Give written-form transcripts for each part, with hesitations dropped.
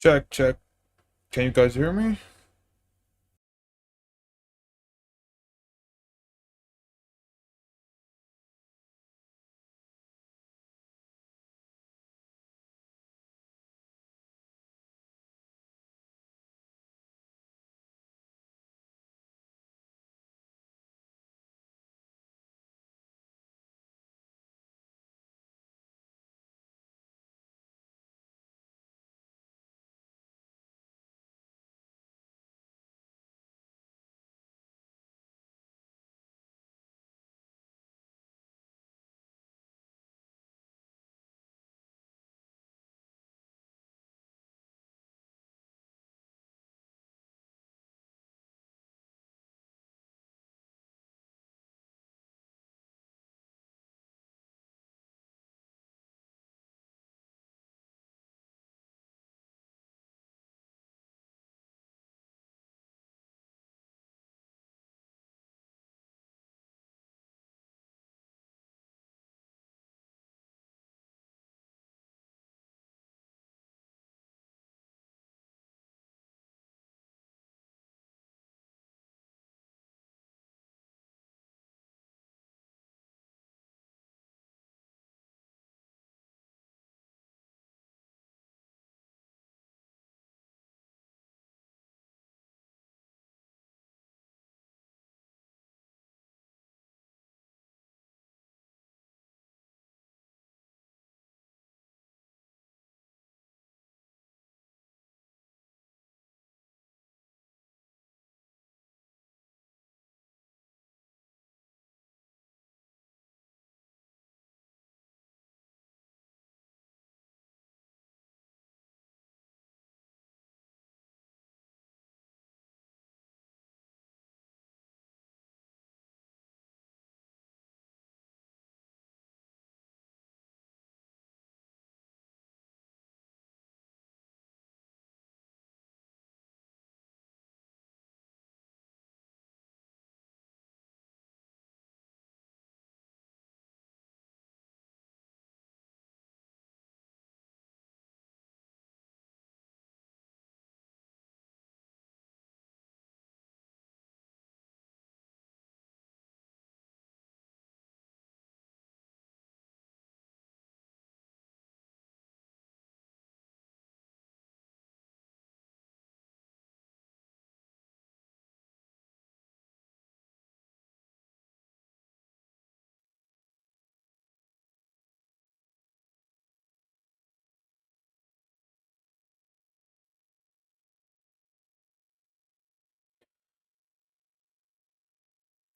Check, check. Can you guys hear me?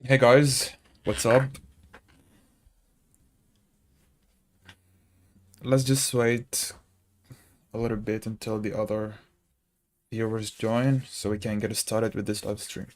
Hey guys, what's up? Let's just wait a little bit until the other viewers join so we can get started with this live stream.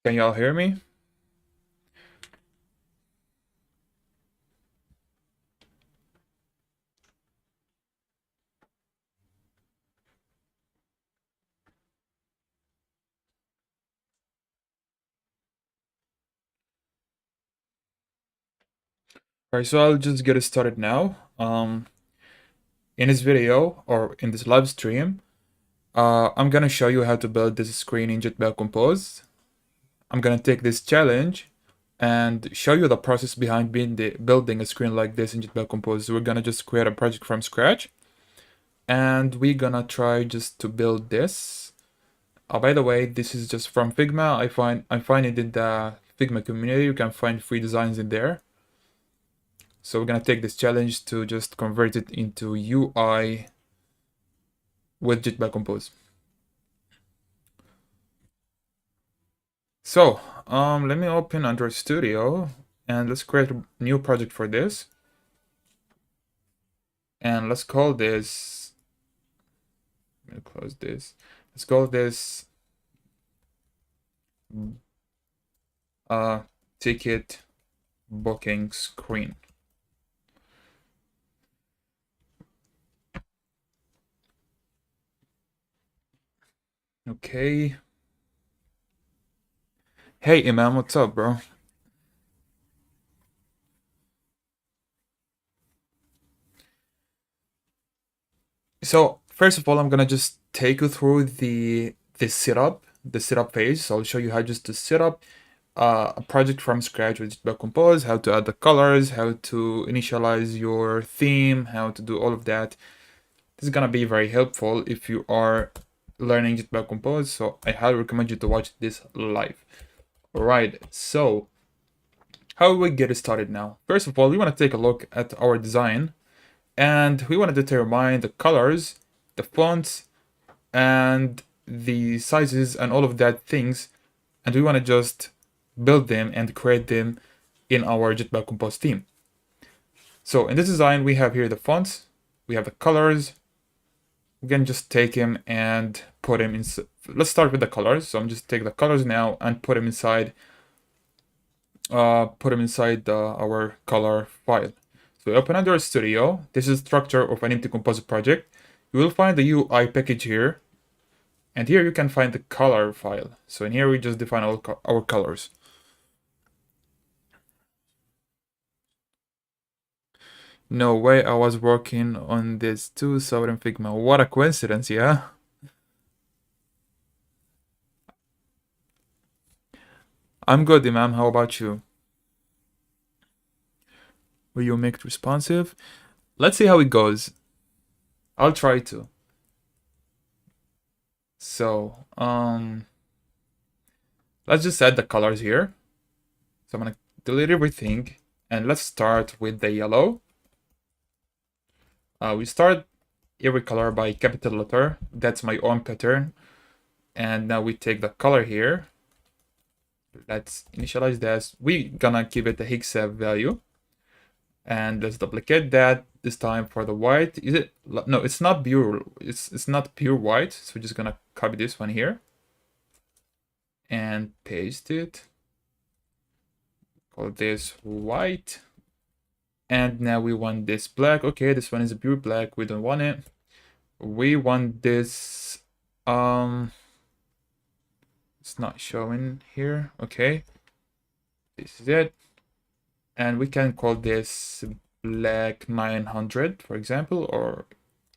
Can y'all hear me? Alright, so I'll just get started now. In this video or in this live stream, I'm gonna show you how to build this screen in Jetpack Compose. I'm gonna take this challenge and show you the process behind building a screen like this in Jetpack Compose. We're gonna just create a project from scratch, and we're gonna try just to build this. By the way, this is just from Figma. I find it in the Figma community. You can find free designs in there. So we're gonna take this challenge to just convert it into UI with Jetpack Compose. So let me open Android Studio and let's create a new project for this. And let's call this, let me close this. Let's call this ticket booking screen. Okay. Hey, Imam, what's up, bro? So first of all, I'm gonna just take you through the setup phase. So I'll show you how just to set up a project from scratch with Jetpack Compose, how to add the colors, how to initialize your theme, how to do all of that. This is gonna be very helpful if you are learning Jetpack Compose. So I highly recommend you to watch this live. Alright, so how we get started now? First of all, we want to take a look at our design and we want to determine the colors, the fonts, and the sizes and all of that things, and we want to just build them and create them in our Jetpack Compose theme. So in this design, we have here the fonts, we have the colors. We can just take him and put him in. Let's start with the colors. So I'm just take the colors now and put him inside. Our color file. So open Android Studio. This is the structure of an empty composite project. You will find the UI package here. And here you can find the color file. So in here we just define our colors. No way, I was working on this too, so in Figma. What a coincidence, yeah? I'm good, Imam. How about you? Will you make it responsive? Let's see how it goes. I'll try to. So, let's just add the colors here. So I'm gonna delete everything and let's start with the yellow. We start every color by capital letter. That's my own pattern. And now we take the color here. Let's initialize this. We're gonna give it a hexa value. And let's duplicate that this time for the white. Is it? No, it's not pure. It's not pure white. So we're just gonna copy this one here and paste it. Call this white. And now we want this black. Okay, this one is a pure black. We don't want it. We want this. It's not showing here. Okay, this is it. And we can call this black 900, for example, or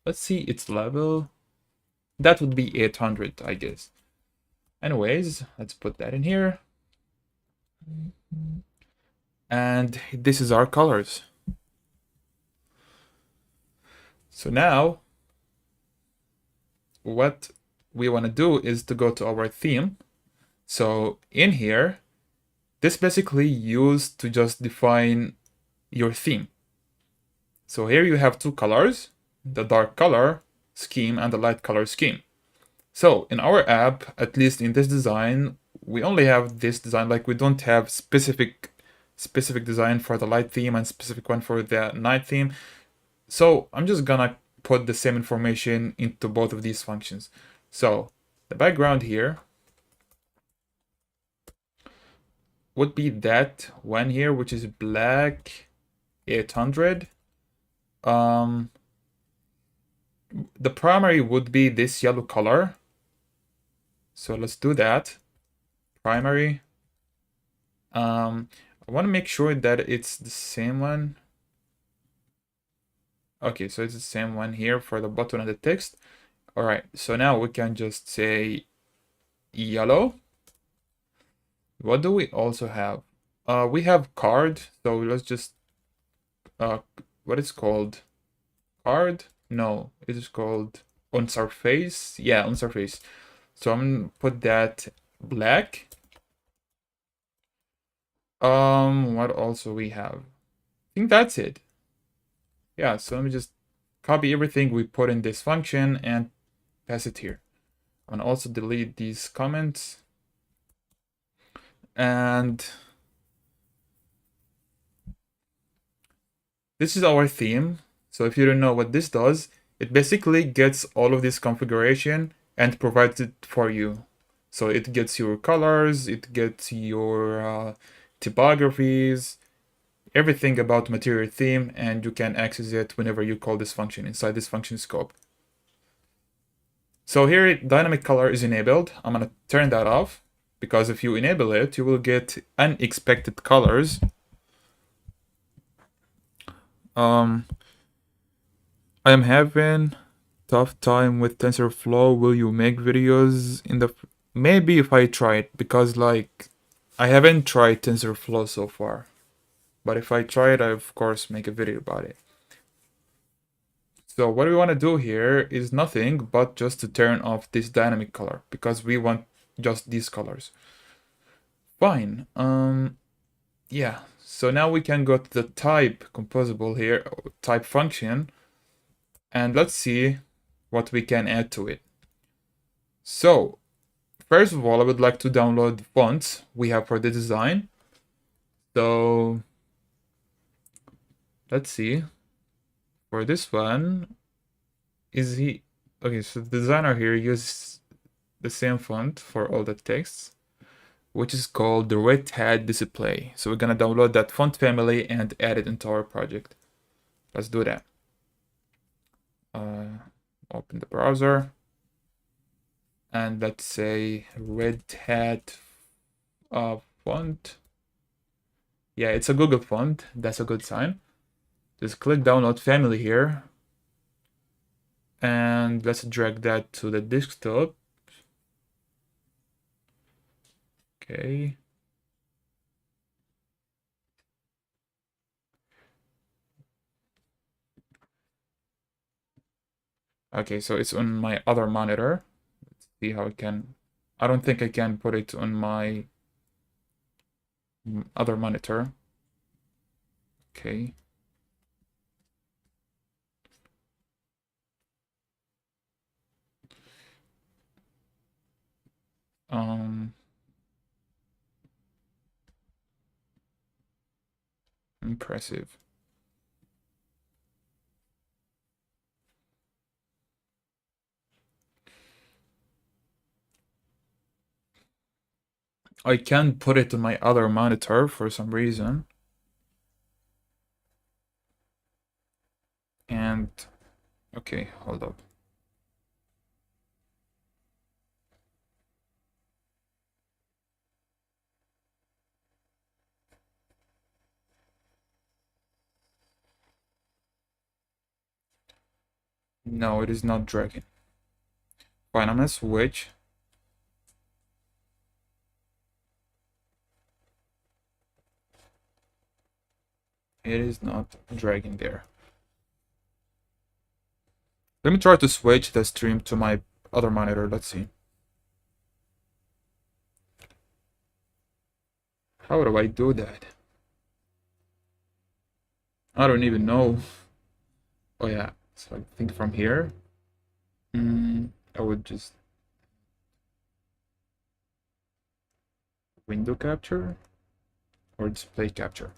let's see its level. That would be 800, I guess. Anyways, let's put that in here. And this is our colors. So now, what we want to do is to go to our theme. So in here, this basically used to just define your theme. So here you have two colors, the dark color scheme and the light color scheme. So in our app, at least in this design, we only have this design, like we don't have specific design for the light theme and specific one for the night theme. So I'm just gonna put the same information into both of these functions. So the background here would be that one here, which is black 800. The primary would be this yellow color. So let's do that. Primary. I want to make sure that it's the same one. Okay, so it's the same one here for the button and the text. All right, so now we can just say yellow. What do we also have? We have card. So let's just what is called card? No, it is called on surface. Yeah, on surface. So I'm gonna put that black. What also we have? I think that's it. Yeah, so let me just copy everything we put in this function and pass it here. I'm gonna also delete these comments. And this is our theme. So if you don't know what this does, it basically gets all of this configuration and provides it for you. So it gets your colors, it gets your typographies, everything about material theme, and you can access it whenever you call this function inside this function scope. So here dynamic color is enabled. I'm gonna turn that off because if you enable it, you will get unexpected colors. I am having tough time with TensorFlow. Will you make videos in the maybe if I try it, because like I haven't tried TensorFlow so far. But if I try it, I of course make a video about it. So what we want to do here is nothing but just to turn off this dynamic color because we want just these colors. Fine. Yeah. So now we can go to the type composable here, type function, and let's see what we can add to it. So first of all, I would like to download the fonts we have for the design. So let's see. For this one, is he okay? So the designer here uses the same font for all the texts, which is called the Red Hat Display. So we're gonna download that font family and add it into our project. Let's do that. Open the browser and let's say Red Hat font. Yeah, it's a Google font. That's a good sign. Just click download family here. And let's drag that to the desktop. Okay. Okay, so it's on my other monitor. Let's see how I can. I don't think I can put it on my other monitor. Okay. Impressive. I can't put it on my other monitor for some reason. And okay, hold up. No, it is not dragging. Fine, I'm gonna switch. It is not dragging there. Let me try to switch the stream to my other monitor. Let's see. How do I do that? I don't even know. Oh yeah, so I think from here, I would just window capture or display capture.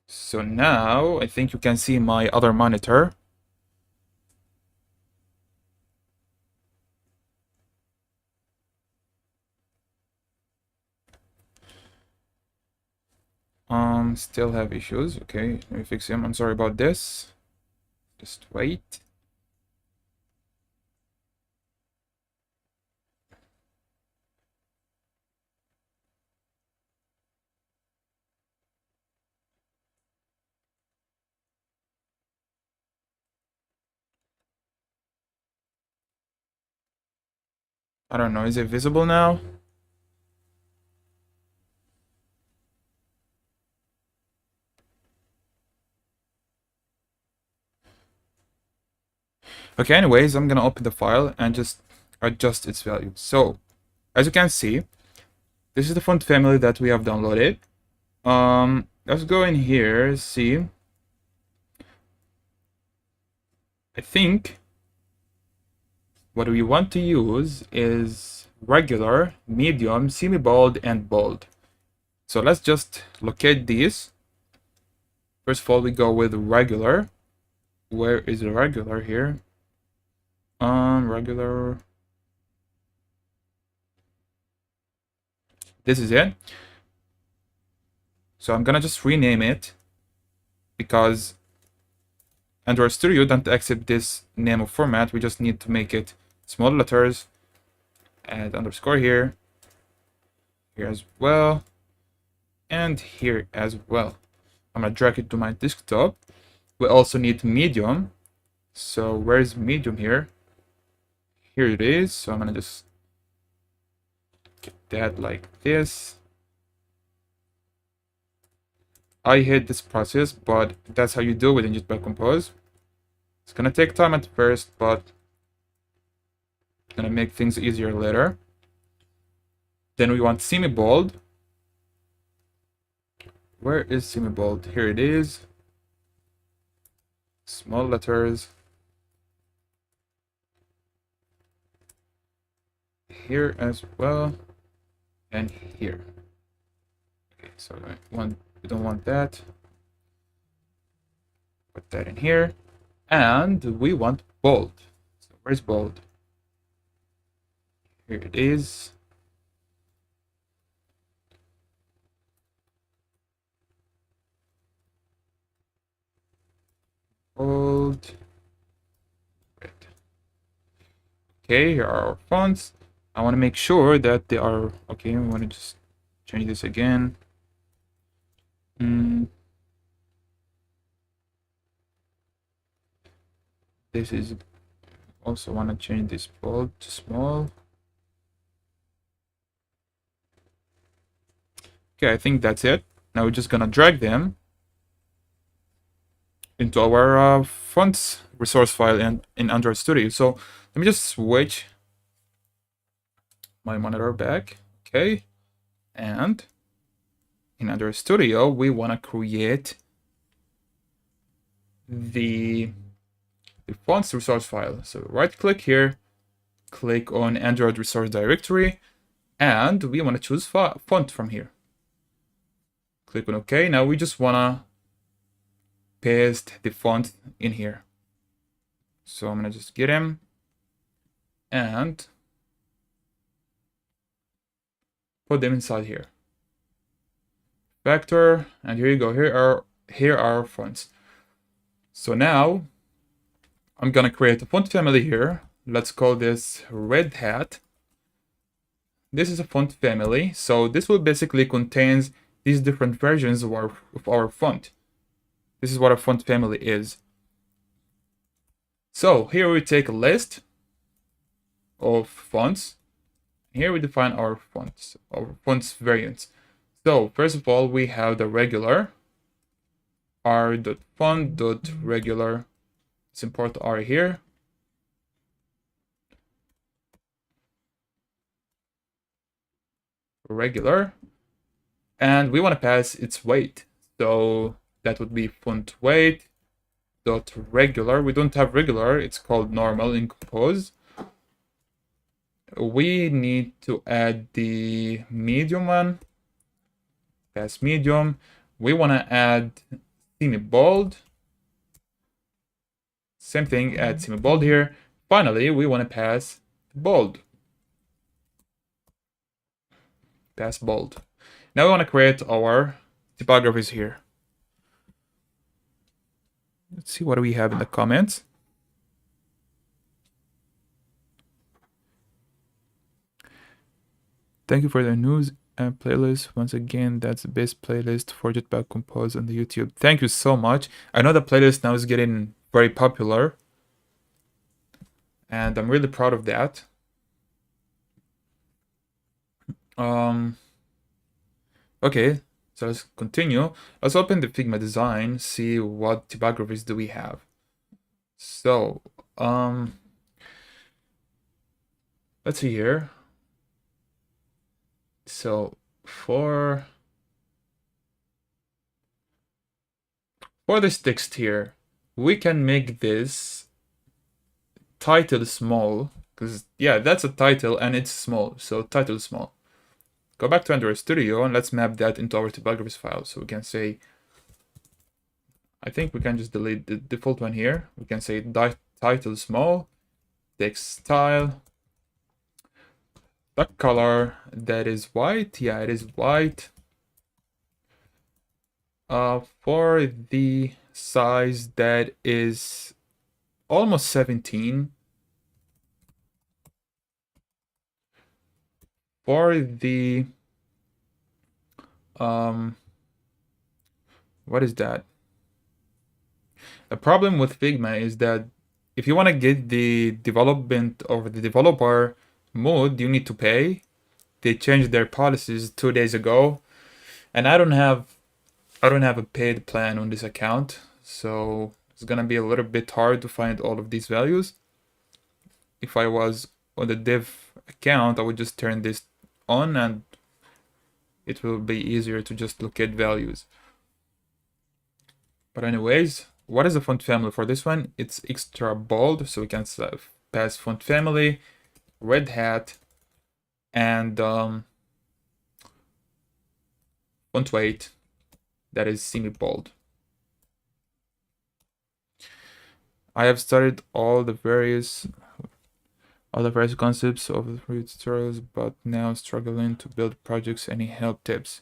So now I think you can see my other monitor. Still have issues. Okay, let me fix them. I'm sorry about this. Just wait. I don't know, is it visible now? Okay, anyways, I'm gonna open the file and just adjust its value. So, as you can see, this is the font family that we have downloaded. Let's go in here, see. I think what we want to use is regular, medium, semi-bold, and bold. So let's just locate these. First of all, we go with regular. Where is the regular here? Regular. This is it. So I'm gonna just rename it because Android Studio don't accept this name of format. We just need to make it small letters. Add underscore here as well, and here as well. I'm gonna drag it to my desktop. We also need medium. So where's medium here? Here it is. So I'm gonna just get that like this. I hate this process, but that's how you do it in Jetpack Compose. It's gonna take time at first, but gonna make things easier later. Then we want semi-bold. Where is semi-bold? Here it is. Small letters. Here as well. And here. Okay, so we don't want that. Put that in here. And we want bold. So where's bold? Here it is. Bold. Right. Okay, here are our fonts. I want to make sure that they are okay. We want to just change this again. This is also want to change this bold to small. Okay, I think that's it. Now we're just gonna drag them into our fonts resource file in Android Studio. So let me just switch my monitor back. Okay, and in Android Studio we want to create the fonts resource file. So right click here, click on Android resource directory, and we want to choose font from here. Click on OK. Now we just want to paste the font in here. So I'm going to just get him and put them inside here. Vector, and here you go. Here are our fonts. So now I'm gonna create a font family here. Let's call this Red Hat. This is a font family, so this will basically contains these different versions of our font. This is what a font family is. So here we take a list of fonts. Here we define our fonts variants. So first of all, we have the regular r.font.regular. Let's import R here. Regular. And we want to pass its weight. So that would be font weight dot regular. We don't have regular, it's called normal in Compose. We need to add the medium one. Pass medium. We want to add semi-bold. Same thing, add semi-bold here. Finally, we want to pass bold. Pass bold. Now we want to create our typographies here. Let's see what we have in the comments. Thank you for the news and playlist. Once again, that's the best playlist for Jetpack Compose on the YouTube. Thank you so much. I know the playlist now is getting very popular, and I'm really proud of that. Okay, so let's continue. Let's open the Figma design, see what typographies do we have. So, let's see here. So for this text here, we can make this title small, because yeah, that's a title and it's small, so title small. Go back to Android Studio and let's map that into our typographies file. So we can say I think we can just delete the default one here. We can say title small, text style, the color that is white. Yeah, it is white. For the size that is almost 17. For the what is that? The problem with Figma is that if you want to get the development or the developer mode, you need to pay. They changed their policies 2 days ago, and I don't have a paid plan on this account, so it's gonna be a little bit hard to find all of these values. If I was on the dev account, I would just turn this on and it will be easier to just look at values. But anyways, what is the font family for this one? It's extra bold, so we can pass font family, red hat, and font weight that is semi-bold. I have studied all the various concepts of the tutorials, but now struggling to build projects. Any help tips?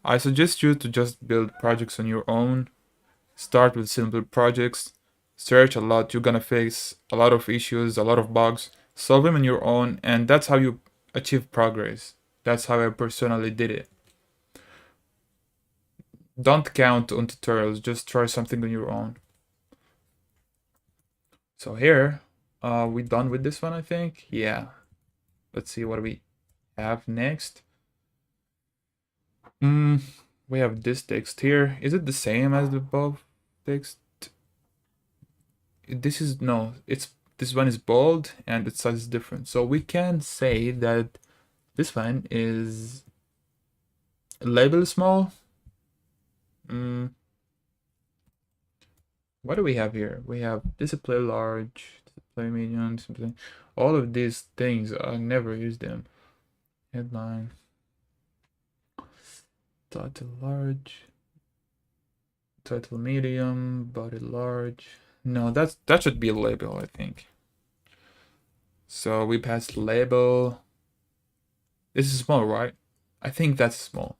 I suggest you to just build projects on your own. Start with simple projects. Search a lot. You're gonna face a lot of issues, a lot of bugs. Solve them on your own, and that's how you achieve progress. That's how I personally did it. Don't count on tutorials. Just try something on your own. So here, we done with this one, I think. Yeah. Let's see what we have next. We have this text here. Is it the same as the above text? This one is bold and its size is different. So we can say that this one is label small. What do we have here? We have display large, display medium, display. All of these things, I never use them. Headline, title large, title medium, body large. No, that should be a label, I think. So we passed label. This is small, right? I think that's small.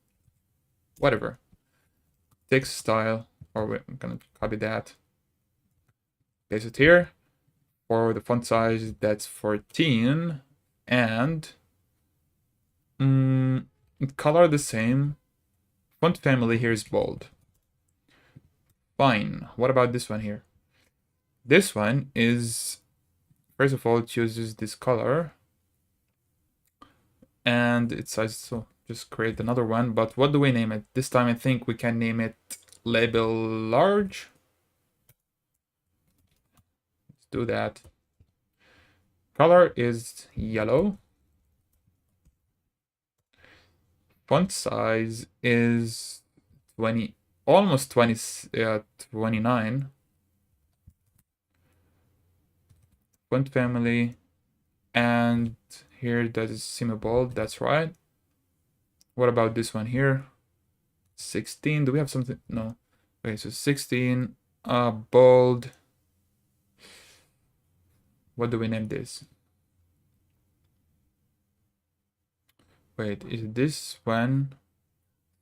Whatever. Text style, or I'm gonna copy that. Paste it here. For the font size, that's 14, and color the same. Font family here is bold. Fine. What about this one here? This one is, first of all, it uses this color and its size, so just create another one. But what do we name it? This time I think we can name it label large. Let's do that. Color is yellow. Font size is 20, almost 29. Font family, and here that is semi-bold, that's right. What about this one here? 16, do we have something? No. Okay, so 16, bold. What do we name this? Wait, is this one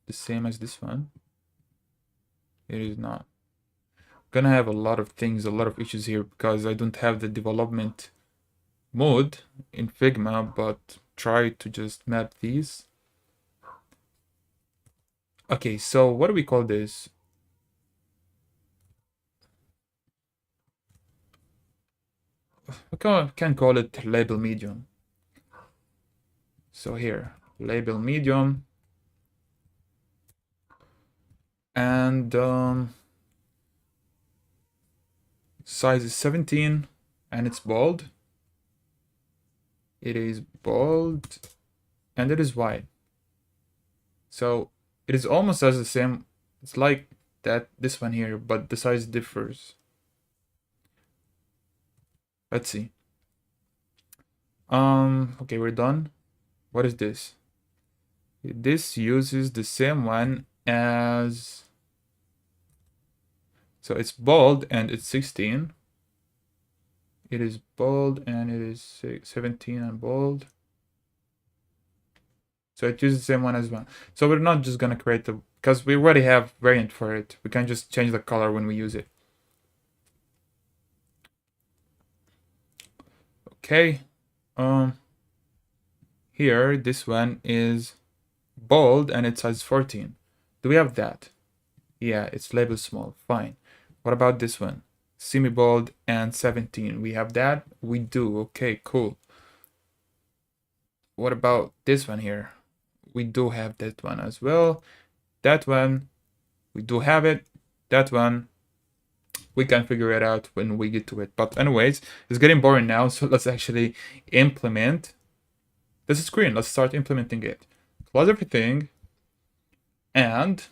the same as this one? It is not. Gonna have a lot of things, a lot of issues here because I don't have the development mode in Figma, but try to just map these. Okay, so what do we call this? We can call it label medium. So here, label medium, and size is 17, and it's bold. It is bold, and it is white. So it is almost as the same. It's like this one here, but the size differs. Let's see. Okay, we're done. What is this? This uses the same one as So it's bold and it's 16. It is bold and it is 17 and bold. So it uses the same one as well. So we're not just gonna create the, because we already have variant for it. We can just change the color when we use it. Okay. Here, this one is bold and it says 14. Do we have that? Yeah, it's labeled small. Fine. What about this one? Semi-bold and 17. We have that? We do. Okay, cool. What about this one here? We do have that one as well. That one, we do have it. That one, we can figure it out when we get to it. But anyways, it's getting boring now, so let's actually implement this screen. Let's start implementing it. Close everything. And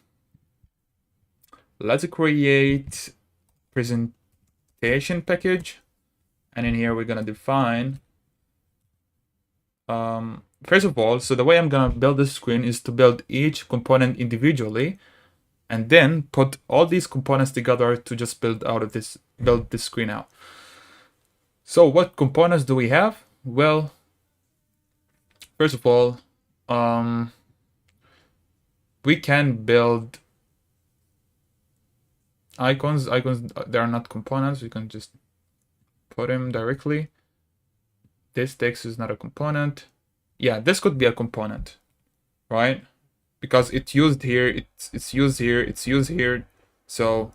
let's create presentation package. And in here, we're going to define first of all, so the way I'm gonna build this screen is to build each component individually and then put all these components together to just build this screen out. So what components do we have? Well, first of all, we can build icons. They are not components. We can just put them directly. This text is not a component. Yeah, this could be a component, right? Because it's used here, it's used here, it's used here. So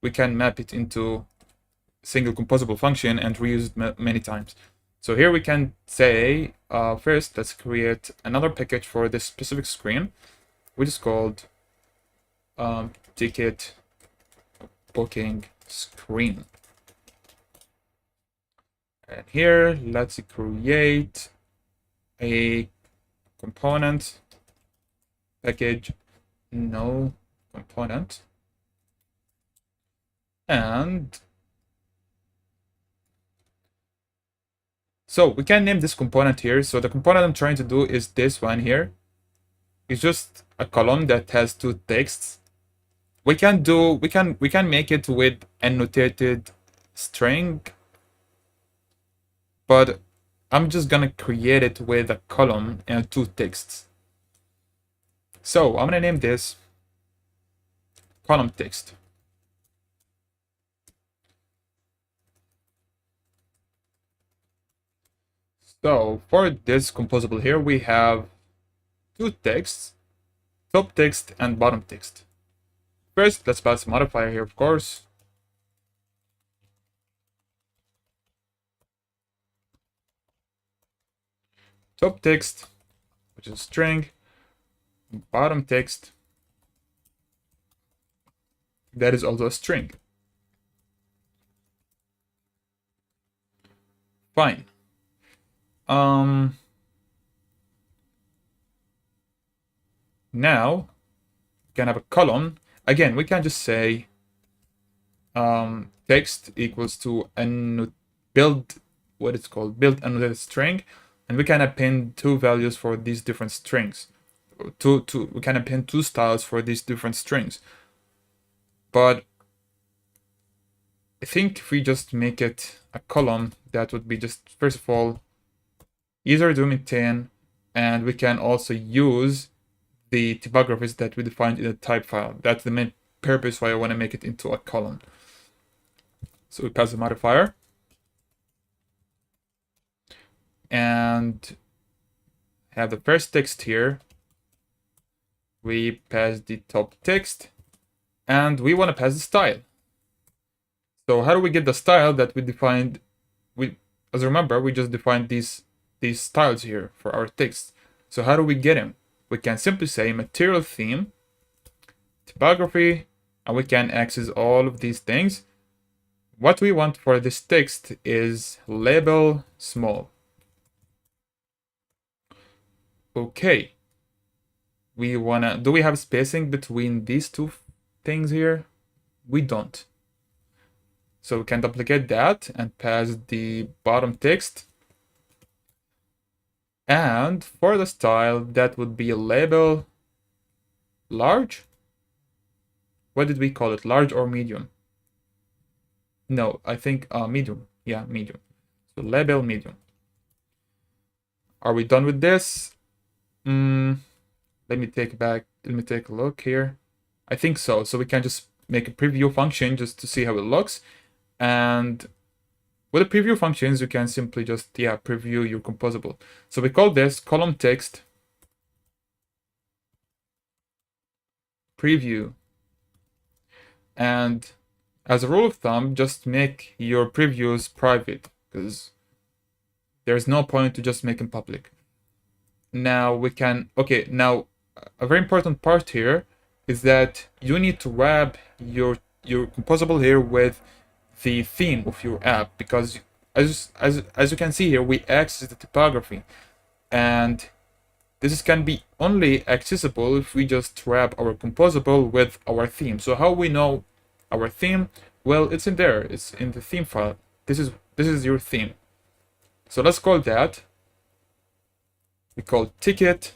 we can map it into a single composable function and reuse it many times. So here we can say, first, let's create another package for this specific screen, which is called ticket booking screen. And here, let's create a component package, no component. And so we can name this component here. So the component I'm trying to do is this one here. It's just a column that has two texts. We can make it with annotated string, but I'm just gonna create it with a column and two texts. So I'm gonna name this column text. So for this composable here, we have two texts, top text and bottom text. First, let's pass a modifier here, of course. Top text, which is string, bottom text, that is also a string. Fine. Now we can have a column. Again, we can just say text equals to build annotated string, and we can append two values for these different strings. We can append two styles for these different strings. But I think if we just make it a column, that would be just, first of all, easier to maintain, and we can also use the typographies that we defined in the type file. That's the main purpose why I want to make it into a column. So we pass the modifier. And have the first text here. We pass the top text. And we want to pass the style. So how do we get the style that we defined? As remember, we just defined these styles here for our text. So how do we get them? We can simply say material theme, typography, and we can access all of these things. What we want for this text is label small. Okay. Do we have spacing between these two things here? We don't. So we can duplicate that and pass the bottom text. And for the style, that would be a label large. What did we call it? Large or medium? No, I think medium. Yeah, medium. So label medium. Are we done with this? Let me take a look here. I think so. So we can just make a preview function just to see how it looks. And with the preview functions, you can simply just, preview your composable. So we call this column text preview. And as a rule of thumb, just make your previews private, because there's no point to just make them public. Now we can, okay, now a very important part here is that you need to wrap your composable here with the theme of your app, because as you can see here, we access the typography, and this can be only accessible if we just wrap our composable with our theme. So how we know our theme? Well, it's in there. It's in the theme file. This is your theme. So let's call that. We call ticket,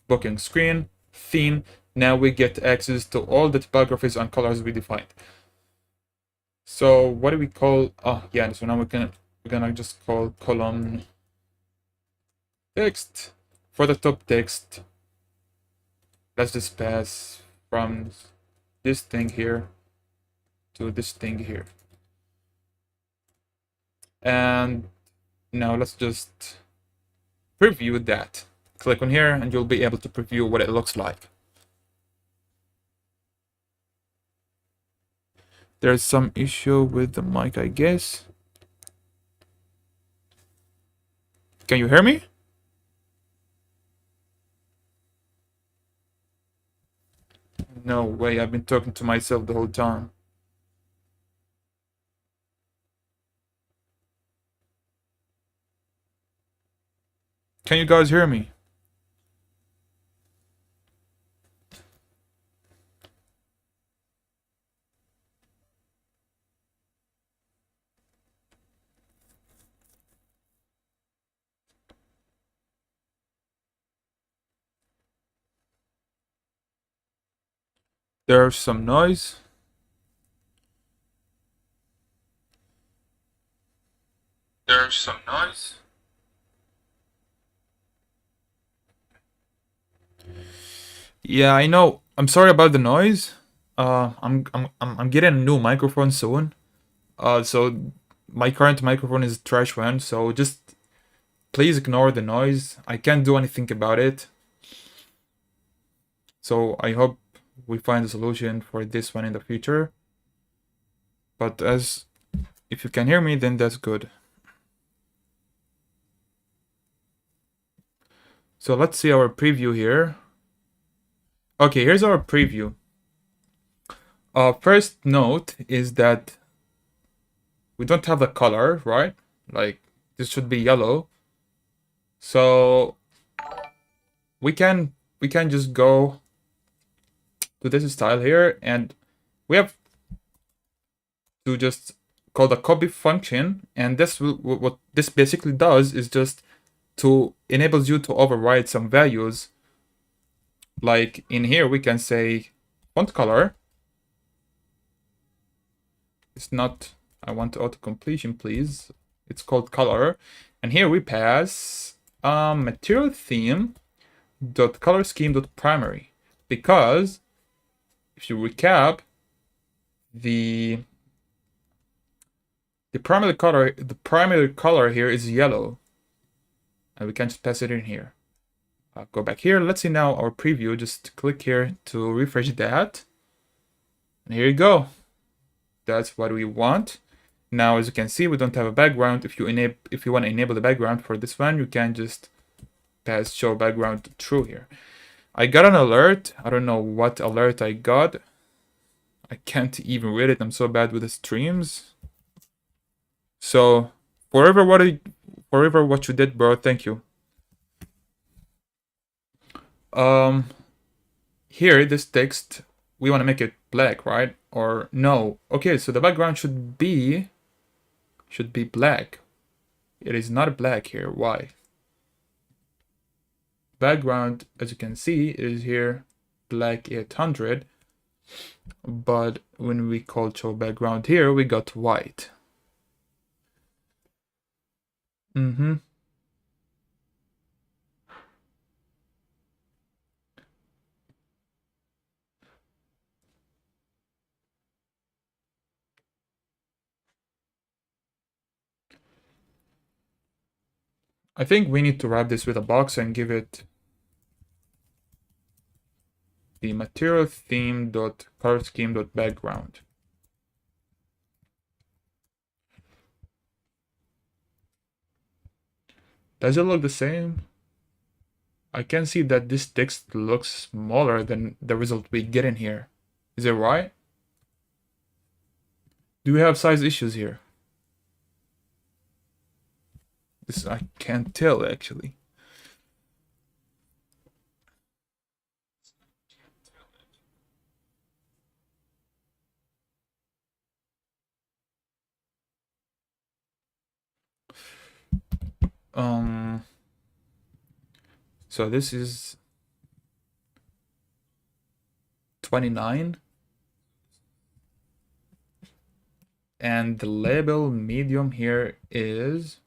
booking screen, theme. Now we get access to all the typographies and colors we defined. So what do we call? Oh yeah. So now we're gonna just call column text. For the top text, let's just pass from this thing here to this thing here. And now let's just preview that. Click on here and you'll be able to preview what it looks like. There's some issue with the mic, I guess. Can you hear me? No way, I've been talking to myself the whole time. Can you guys hear me? There's some noise. There's some noise. Yeah, I know. I'm sorry about the noise. I'm getting a new microphone soon. So my current microphone is a trash one. So just please ignore the noise. I can't do anything about it. So I hope we find a solution for this one in the future. But if you can hear me, then that's good. So let's see our preview here. Okay, here's our preview. First note is that we don't have the color, right? Like this should be yellow. So we can just go to this style here, and we have to just call the copy function, and this what this basically does is just to enables you to override some values. Like in here we can say font color. It's not, I want auto completion, please. It's called color, and here we pass material theme dot color scheme dot primary, because if you recap, the primary color here is yellow, and we can just pass it in here. Go back here. Let's see now our preview. Just click here to refresh that, and here you go. That's what we want. Now, as you can see, we don't have a background. If you want to enable the background for this one, you can just pass show background to true here. I got an alert. I don't know what alert I got. I can't even read it. I'm so bad with the streams. So forever what you did, bro. Thank you. Here this text, we want to make it black, right? Or no? Okay, so the background should be black. It is not black here. Why? Background, as you can see, is here black 800. but when we call show background here, we got white. I think we need to wrap this with a box and give it the material theme dot color scheme dot background. Does it look the same? I can see that this text looks smaller than the result we get in here. Is it right? Do we have size issues here? This I can't tell actually. So this is 29 and the label medium here is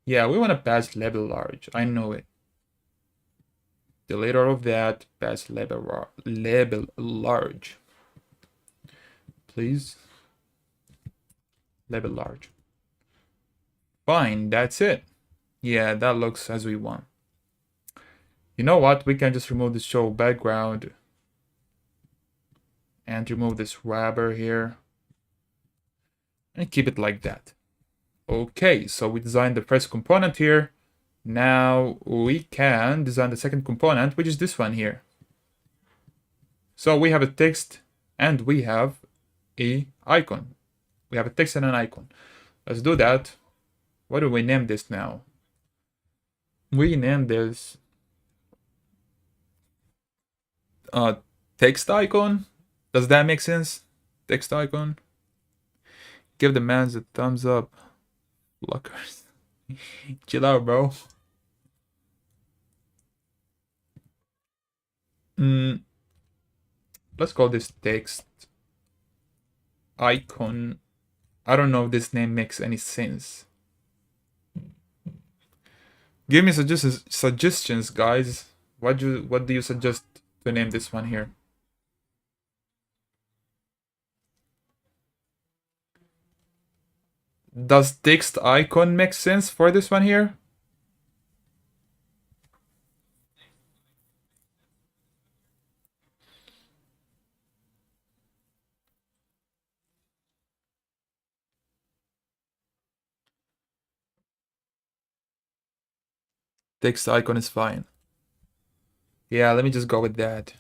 yeah, we want to pass label large. I know it. Delete all of that, pass label large. Please. Label large. Fine, that's it. Yeah, that looks as we want. You know what? We can just remove the show background and remove this wrapper here and keep it like that. Okay, so we designed the first component here. Now we can design the second component, which is this one here. So we have a text and we have a icon. We have a text and an icon. Let's do that. What do we name this now? We name this text icon. Does that make sense? Text icon. Give the man a thumbs up. Blockers. Chill out, bro. Let's call this text icon. I don't know if this name makes any sense. Give me suggestions, guys. What do you suggest to name this one here? Does text icon make sense for this one here? Text icon is fine. Yeah, let me just go with that.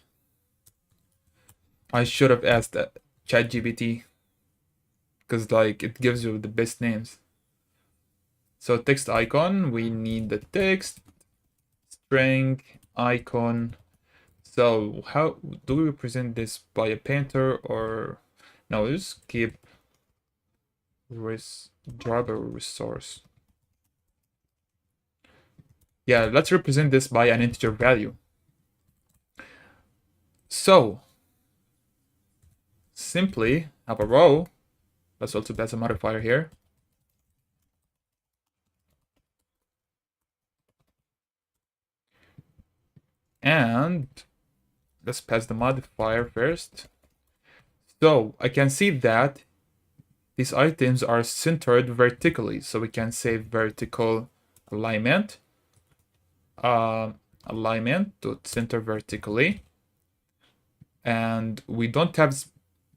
I should have asked that ChatGPT because like it gives you the best names. So text icon, we need the text, string, icon. So how do we represent this by a painter or no? Just keep driver resource. Yeah, let's represent this by an integer value. So simply have a row. Let's also pass a modifier here. And let's pass the modifier first. So I can see that these items are centered vertically. So we can say vertical alignment. Alignment to center vertically. And we don't have,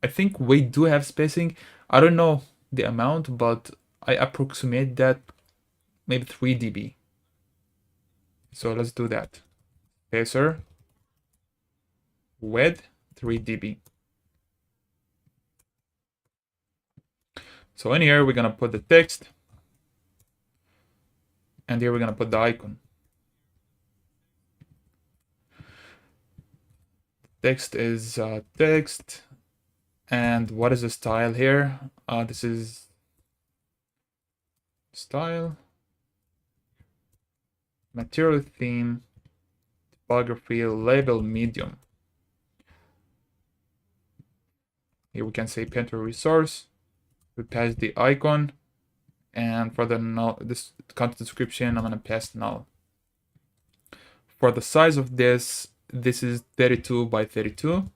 I think we do have spacing. I don't know the amount, but I approximate that maybe 3 dB. So let's do that. Spacer width 3 dB. So in here, we're going to put the text. And here we're going to put the icon. Text is text. And what is the style here? This is style. Material theme. typography label medium. Here we can say painter resource. We pass the icon, and for the null, this content description, I'm gonna pass null. For the size of this is 32 by 32.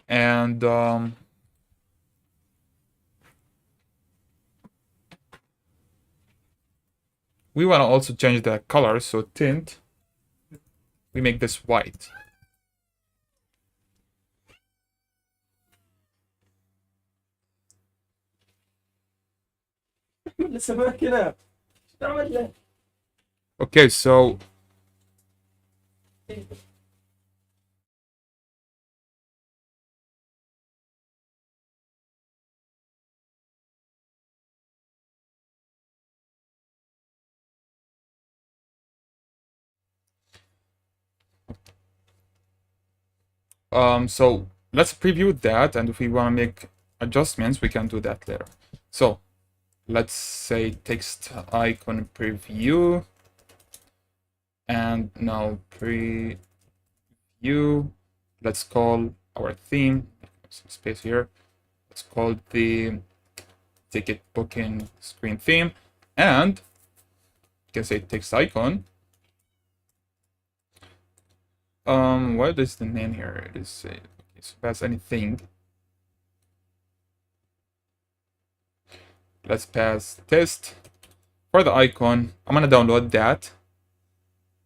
And we want to also change the color, so tint, we make this white. Okay, so so let's preview that, and if we want to make adjustments, we can do that later. So let's say text icon preview, and now preview. Let's call our theme, some space here. Let's call the ticket booking screen theme, and you can say text icon. What is the name here? It is okay, so pass anything. Let's pass test. For the icon, I'm gonna download that.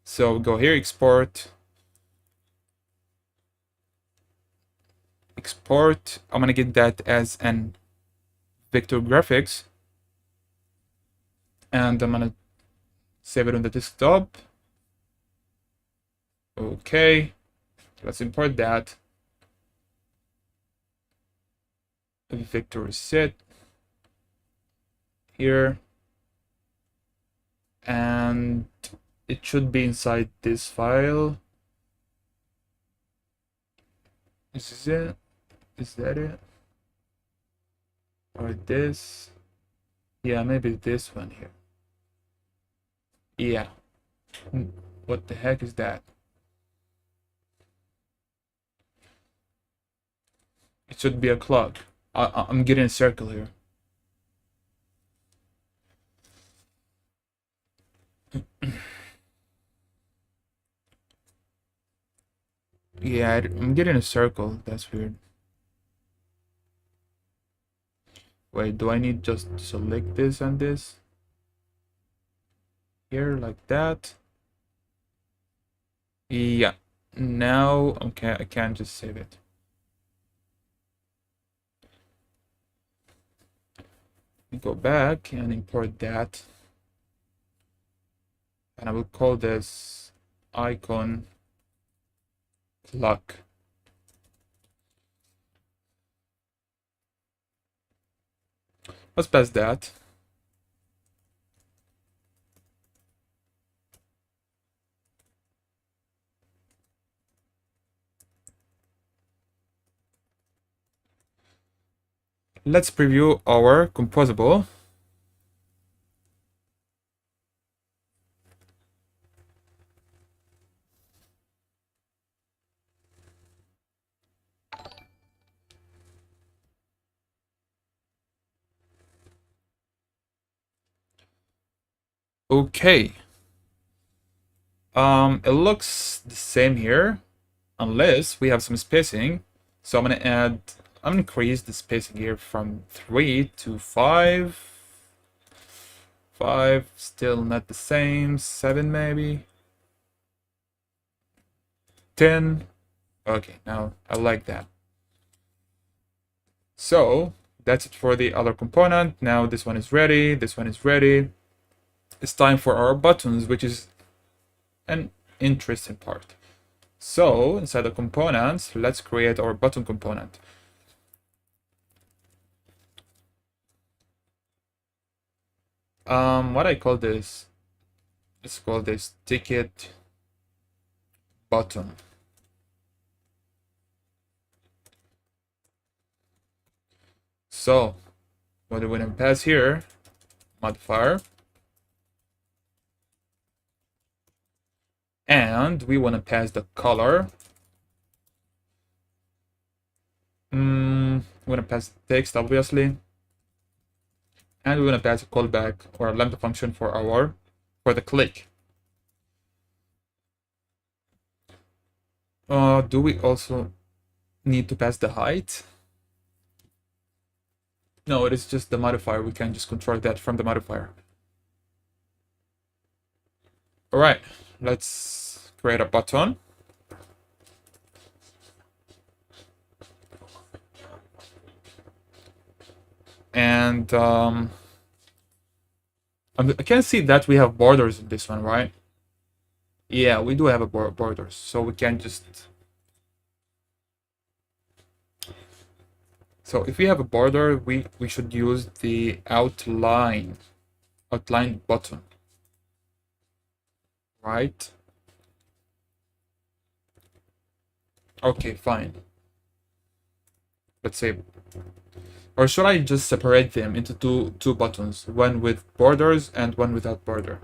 So go here, export. Export. I'm gonna get that as an vector graphics. And I'm gonna save it on the desktop. Okay. Let's import that. Vector set here. And it should be inside this file. This is it. Is that it? Or this? Yeah, maybe this one here. Yeah. What the heck is that? It should be a clock. I'm getting a circle here. Yeah, I'm getting a circle. That's weird. Wait, do I need just to select this and this? Here, like that. Yeah. Now, okay, I can just save it. Go back and import that. And I will call this icon clock. Let's pass that. Let's preview our composable. Okay. It looks the same here, unless we have some spacing. So I'm gonna increase the spacing here from 3 to 5. 5, still not the same. 7 maybe. 10. Okay, now I like that. So that's it for the other component. Now this one is ready. This one is ready. It's time for our buttons, which is an interesting part. So inside the components, let's create our button component. What I call this? Let's call this ticket button. So what do we pass here? modifier. And we want to pass the color. We want to pass text, obviously. And we want to pass a callback or a lambda function for the click. Do we also need to pass the height? No, it is just the modifier. We can just control that from the modifier. All right, let's create a button. And I can see that we have borders in this one, right? Yeah, we do have a borders, so we can just... So if we have a border, we should use the outline button, right? Okay, fine. Let's say, or should I just separate them into two buttons, one with borders and one without border?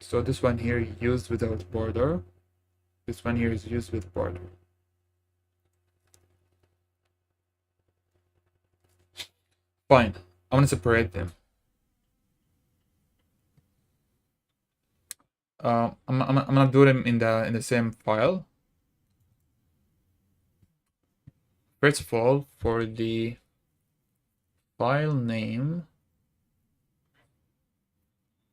So this one here used without border. This one here is used with border. Fine. I want to separate them. I'm gonna do them in the same file. First of all, for the file name,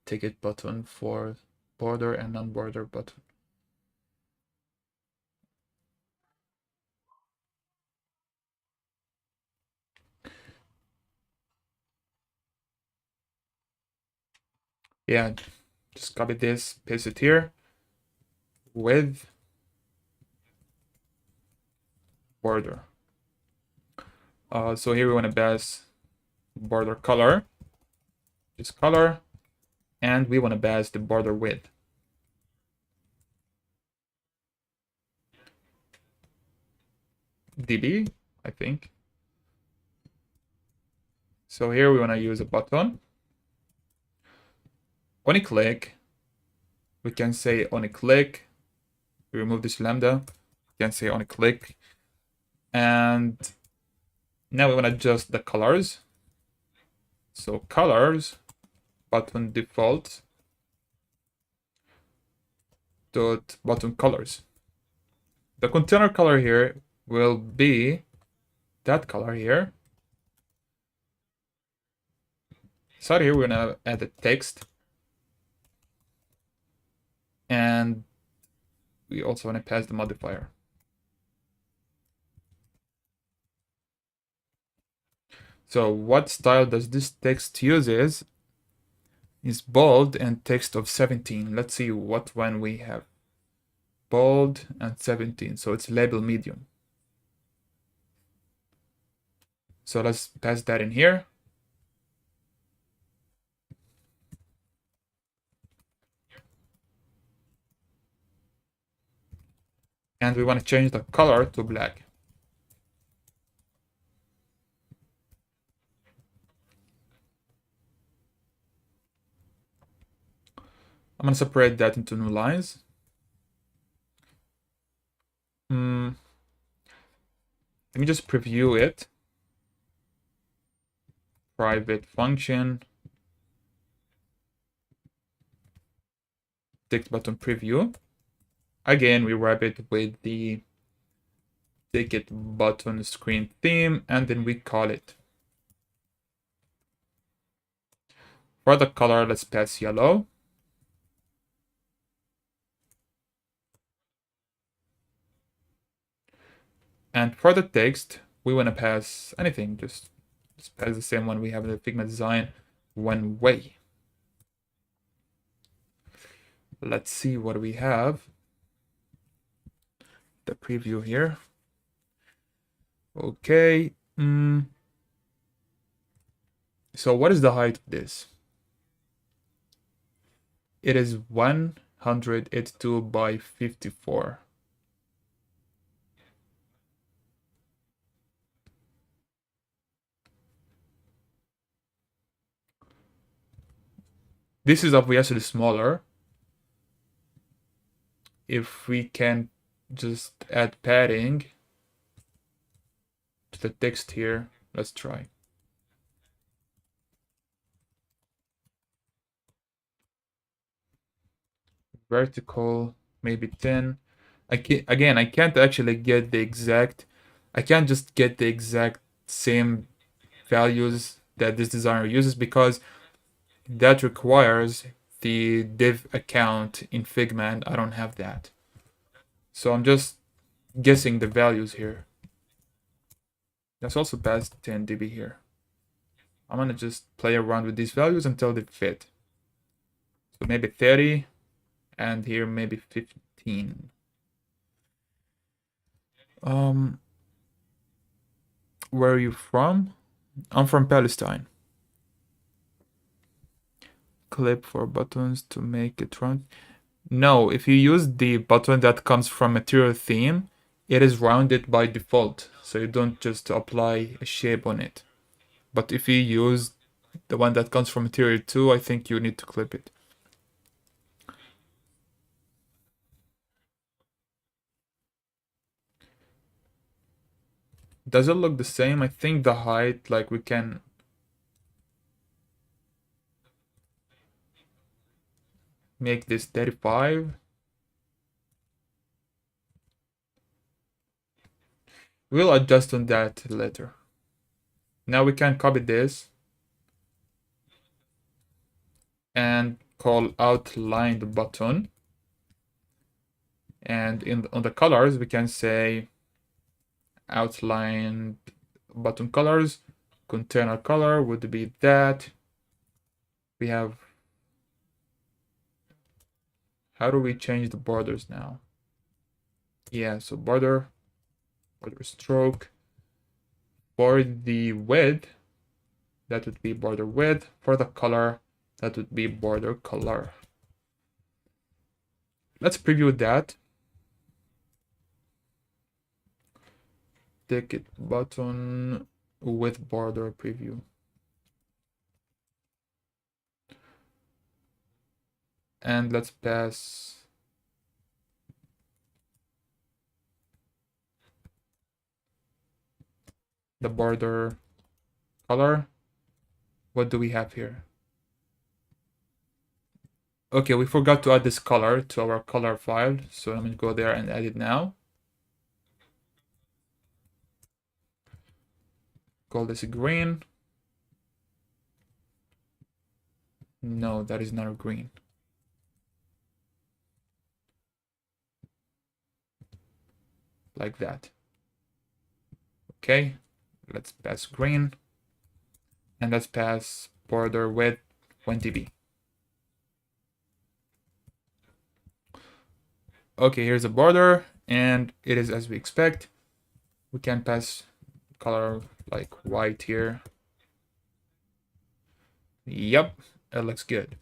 ticket button for border and non-border button. Yeah, just copy this, paste it here with border. So here we want to pass border color, this color, and we want to pass the border width. dB, I think. So here we want to use a button. On a click, we can say on a click, we remove this lambda, we can say on a click, and now we want to adjust the colors. So colors, button default, dot button colors. The container color here will be that color here. So here we're gonna add the text, and we also want to pass the modifier. So what style does this text uses is bold and text of 17. Let's see what one we have. Bold and 17, so it's label medium. So let's pass that in here. And we want to change the color to black. I'm going to separate that into new lines. Let me just preview it. Private function. Text button preview. Again, we wrap it with the ticket button screen theme, and then we call it. For the color, let's pass yellow. And for the text, we want to pass anything, just pass the same one we have in the Figma design, one way. Let's see what we have. The preview here. Okay. So what is the height of this? It is 182 by 54. This is obviously smaller. If we can just add padding to the text here, let's try. Vertical, maybe 10. Again, I can't actually get the exact, I can't just get the exact same values that this designer uses because that requires the div account in Figma and I don't have that. So I'm just guessing the values here. Let's also pass 10 dB here. I'm gonna just play around with these values until they fit. So maybe 30 and here maybe 15. Where are you from? I'm from Palestine. Clip for buttons to make it round. No, if you use the button that comes from material theme, it is rounded by default. So you don't just apply a shape on it. But if you use the one that comes from material 2, I think you need to clip it. Does it look the same? I think the height, like we can make this 35. We'll adjust on that later. Now we can copy this and call outlined button. And on the colors, we can say outlined button colors. Container color would be that. We have, how do we change the borders now? Yeah, so border stroke. For the width, that would be border width. For the color, that would be border color. Let's preview that. Ticket button with border preview. And let's pass the border color. What do we have here? Okay, we forgot to add this color to our color file. So I'm gonna go there and add it now. Call this green. No, that is not a green. Like that. Okay, let's pass green. And let's pass border width 1 dB. Okay, here's a border, and it is as we expect. We can pass color like white here. Yep, it looks good.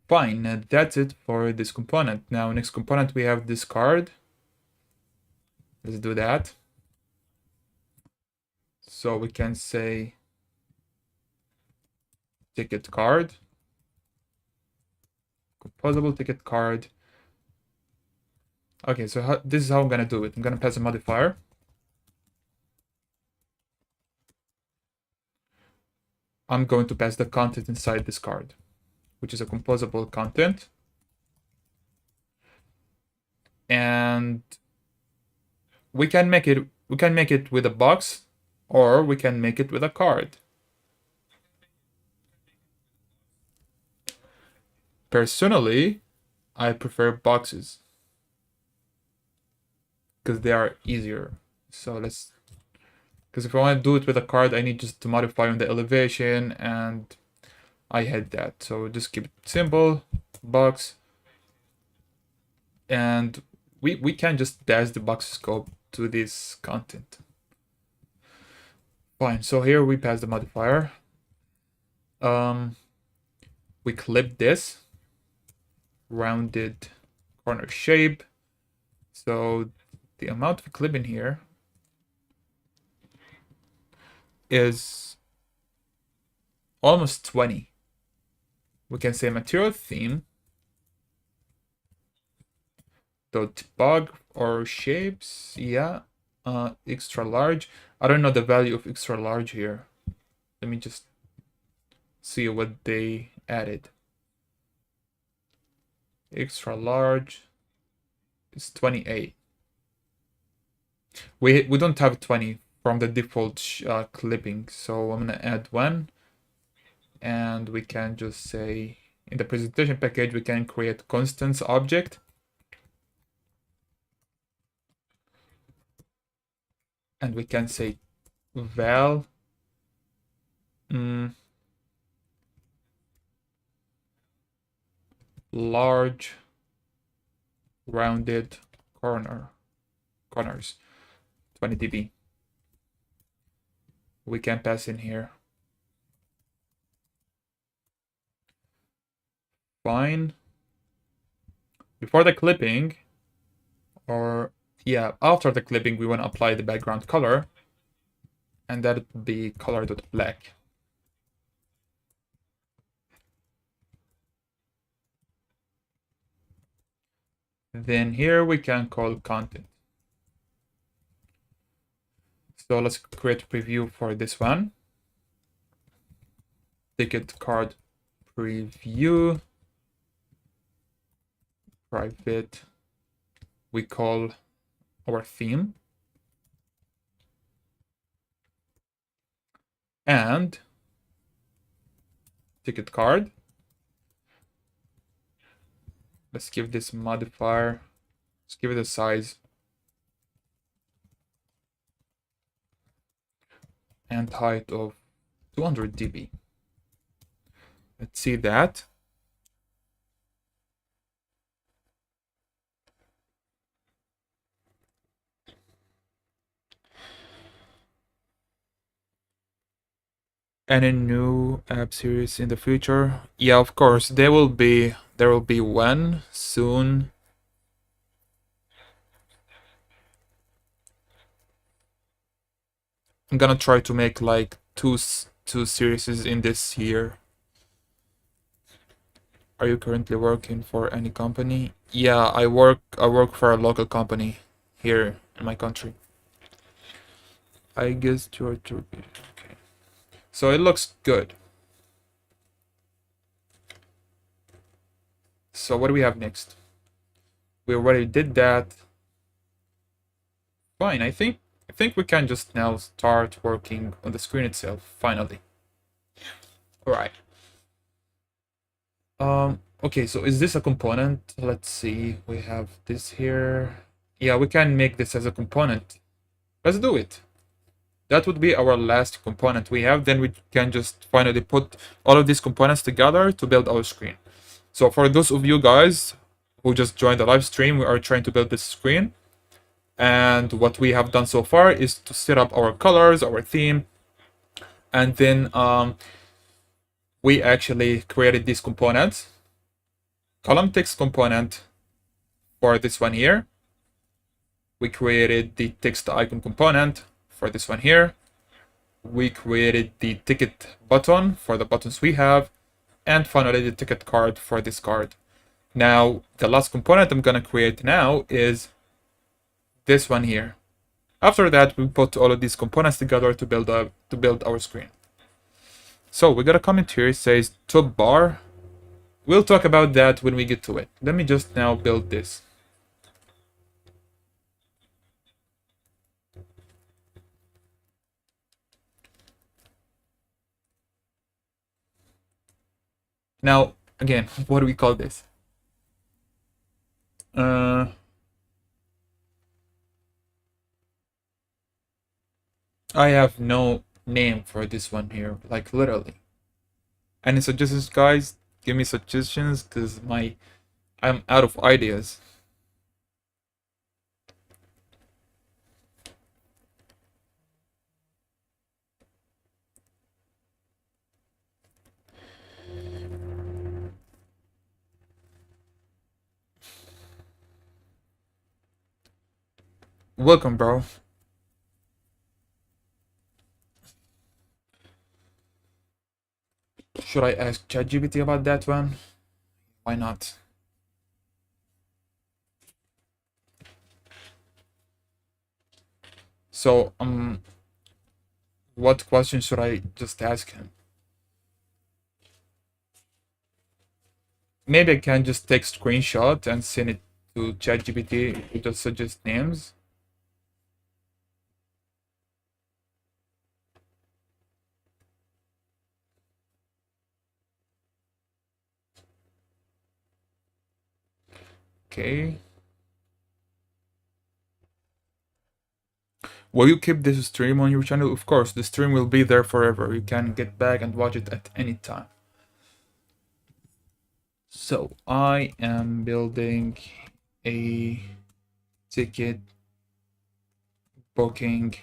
Fine, that's it for this component. Now, next component, we have this card. Let's do that. So we can say ticket card, composable ticket card. Okay, so this is how I'm gonna do it. I'm gonna pass a modifier. I'm going to pass the content inside this card, which is a composable content. And we can make it with a box, or we can make it with a card. Personally, I prefer boxes because they are easier. So because if I want to do it with a card, I need just to modify on the elevation, and I had that. So just keep it simple, box, and we can just dash the box scope to this content. Fine, so here we pass the modifier. We clip this rounded corner shape. So the amount of clip in here is almost 20. We can say material theme dot bug or shapes. Yeah, extra large. I don't know the value of extra large here. Let me just see what they added. Extra large is 28. We don't have 20 from the default clipping, so I'm gonna add one, and we can just say in the presentation package we can create constants object, and we can say val large rounded corners 20 dB. We can pass in here. Fine. Before the clipping, or yeah, after the clipping, we want to apply the background color, and that would be color.black. Then here we can call content. So let's create a preview for this one. Ticket card preview. Private. We call our theme. And ticket card. Let's give this modifier. Let's give it a size. And height of 200 dB. Let's see that. Any new app series in the future? Yeah, of course. There will be one soon. I'm gonna try to make like two series in this year. Are you currently working for any company? Yeah, I work for a local company here in my country. I guess you're Turkish. Okay. So it looks good. So what do we have next? We already did that. Fine, I think we can just now start working on the screen itself, finally. Alright. Okay, so is this a component? Let's see, we have this here. Yeah, we can make this as a component. Let's do it. That would be our last component we have. Then we can just finally put all of these components together to build our screen. So for those of you guys who just joined the live stream, we are trying to build this screen. And what we have done so far is to set up our colors, our theme, and then we actually created these components. Column text component for this one here. We created the text icon component for this one here. We created the ticket button for the buttons we have, and finally the ticket card for this card. Now, the last component I'm gonna create now is this one here. After that, we put all of these components together to build our screen. So we got a comment here, it says top bar. We'll talk about that when we get to it. Let me just now build this. Now, again, what do we call this? I have no name for this one here, like literally. Any suggestions, guys? Give me suggestions, because I'm out of ideas. Welcome, bro. Should I ask ChatGPT about that one? Why not? So, what question should I just ask him? Maybe I can just take screenshot and send it to ChatGPT to just suggest names. Okay. Will you keep this stream on your channel? Of course, the stream will be there forever. You can get back and watch it at any time. So I am building a ticket booking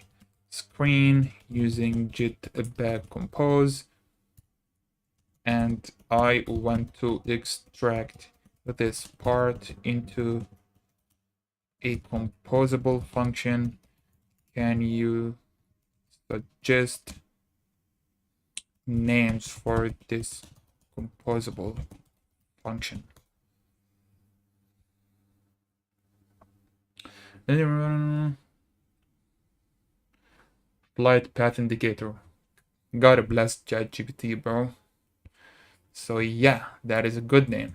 screen using Jetpack Compose, and I want to extract this part into a composable function. Can you suggest names for this composable function? Flight path indicator. Gotta bless ChatGPT, bro. So yeah, that is a good name.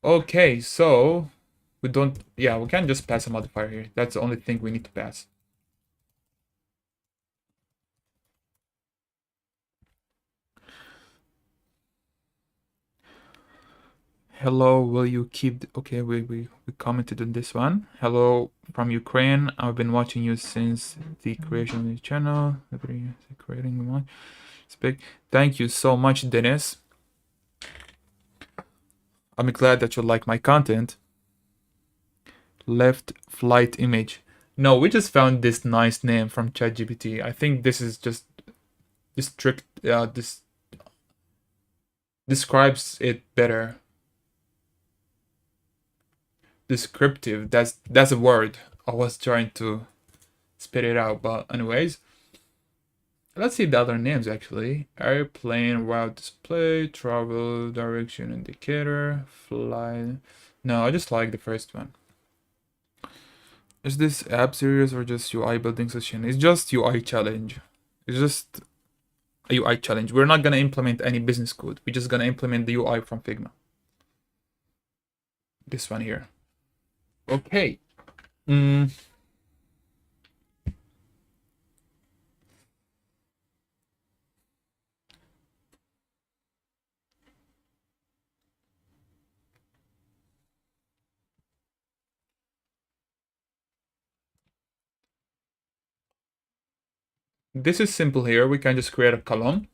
Okay, so we don't, yeah, we can just pass a modifier here. That's the only thing we need to pass. Hello, will you keep, okay, we commented on this one. Hello from Ukraine. I've been watching you since the creation of the channel. Creating one. Speak. Thank you so much, Dennis. I'm glad that you like my content. Left flight image. No, we just found this nice name from ChatGPT. I think this is just this trick. This describes it better. Descriptive. That's a word. I was trying to spit it out, but anyways, let's see the other names actually. Airplane, route display, travel direction indicator, fly. No, I just like the first one. Is this app serious or just UI building session? It's just UI challenge. It's just a UI challenge. We're not gonna implement any business code. We're just gonna implement the UI from Figma. This one here. Okay. This is simple here. We can just create a column.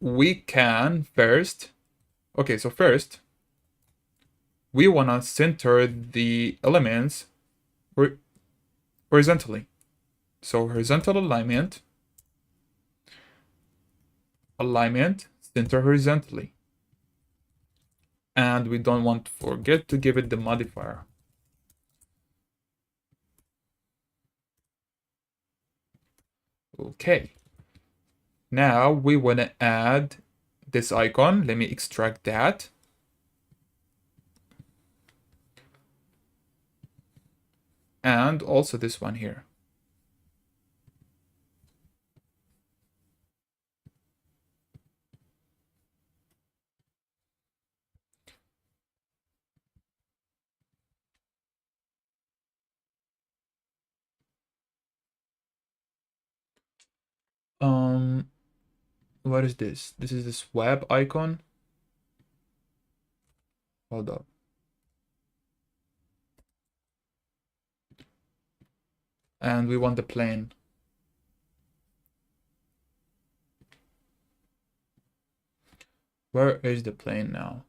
We can first, okay, so first, we want to center the elements horizontally. So horizontal alignment, center horizontally. And we don't want to forget to give it the modifier. Okay. Now we want to add this icon. Let me extract that. And also this one here. What is this? This is this web icon. Hold up. And we want the plane. Where is the plane now?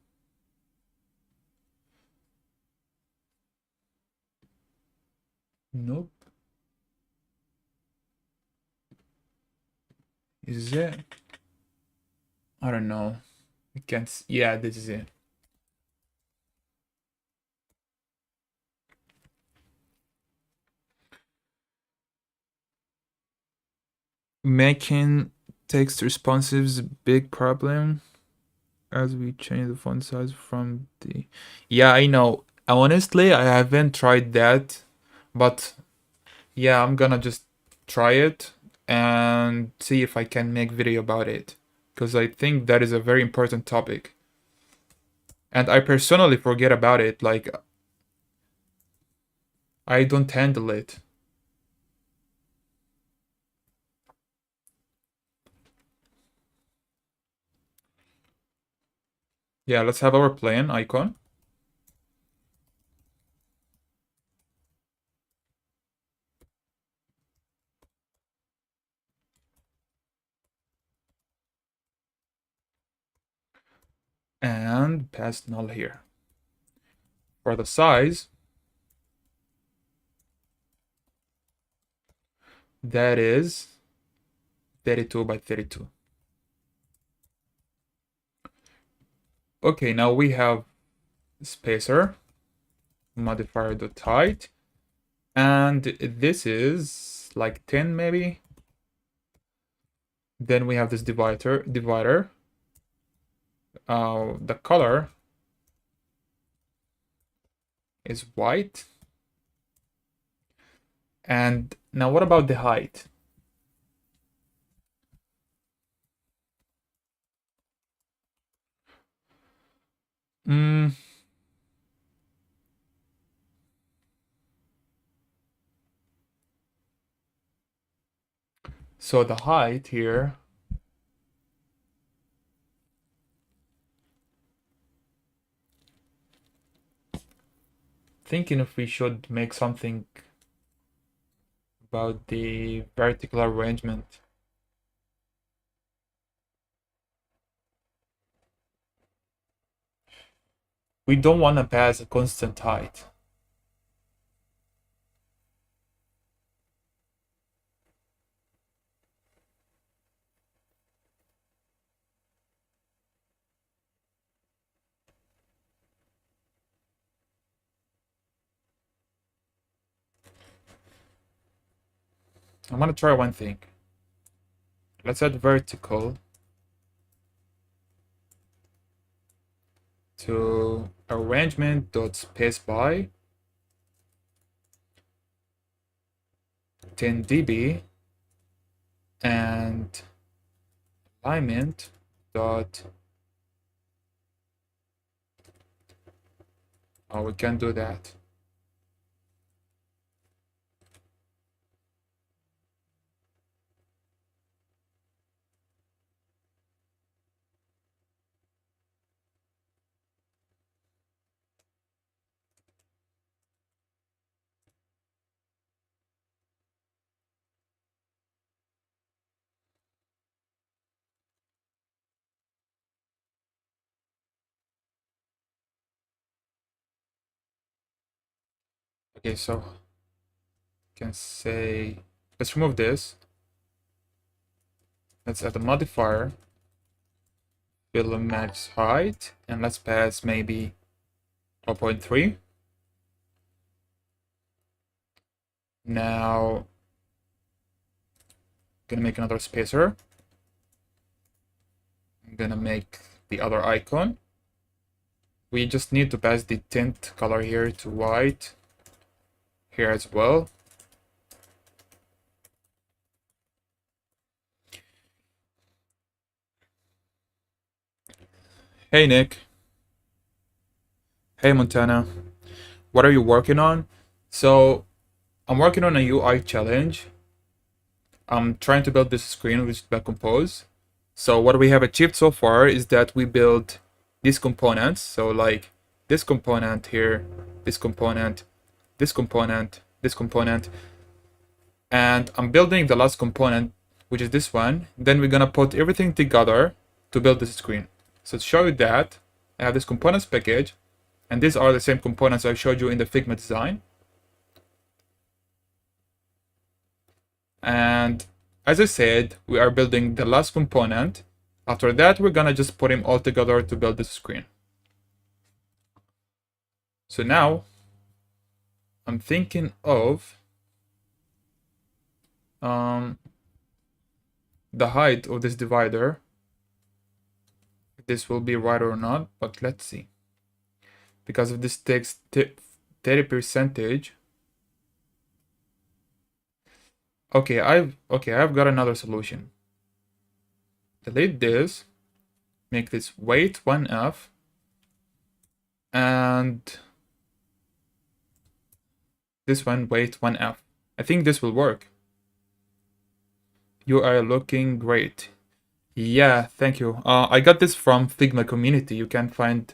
Nope. Is it? I don't know. I can't. Yeah, this is it. Making text responsive is a big problem as we change the font size from the... Yeah, I know. Honestly, I haven't tried that, but yeah, I'm gonna just try it and see if I can make video about it, because I think that is a very important topic. And I personally forget about it, like I don't handle it. Yeah, let's have our plane icon. And pass null here. For the size, that is 32 by 32. Okay, now we have spacer, modifier.height, and this is like 10 maybe. Then we have this divider. The color is white. And now what about the height? Mm, so the height here, thinking if we should make something about the vertical arrangement. We don't want to pass a constant height. I'm gonna try one thing. Let's add vertical to arrangement.spaceby 10 dB and alignment dot... Oh, we can do that. Okay, so can say, let's remove this. Let's add a modifier, fill max height, and let's pass maybe 0.3. Now, gonna make another spacer. I'm gonna make the other icon. We just need to pass the tint color here to white here as well. Hey Nick. Hey Montana. What are you working on? So I'm working on a UI challenge. I'm trying to build this screen with Jetpack Compose. So what we have achieved so far is that we build these components. So like this component here, this component, this component, this component. And I'm building the last component, which is this one. Then we're gonna put everything together to build this screen. So to show you that, I have this components package, and these are the same components I showed you in the Figma design. And as I said, we are building the last component. After that, we're gonna just put them all together to build this screen. So now, I'm thinking of the height of this divider. If this will be right or not, but let's see. Because if this takes 30 percentage. Okay, I've got another solution. Delete this, make this weight 1F, and this one weight 1F. I think this will work. You are looking great. Yeah, thank you. I got this from Figma community. You can find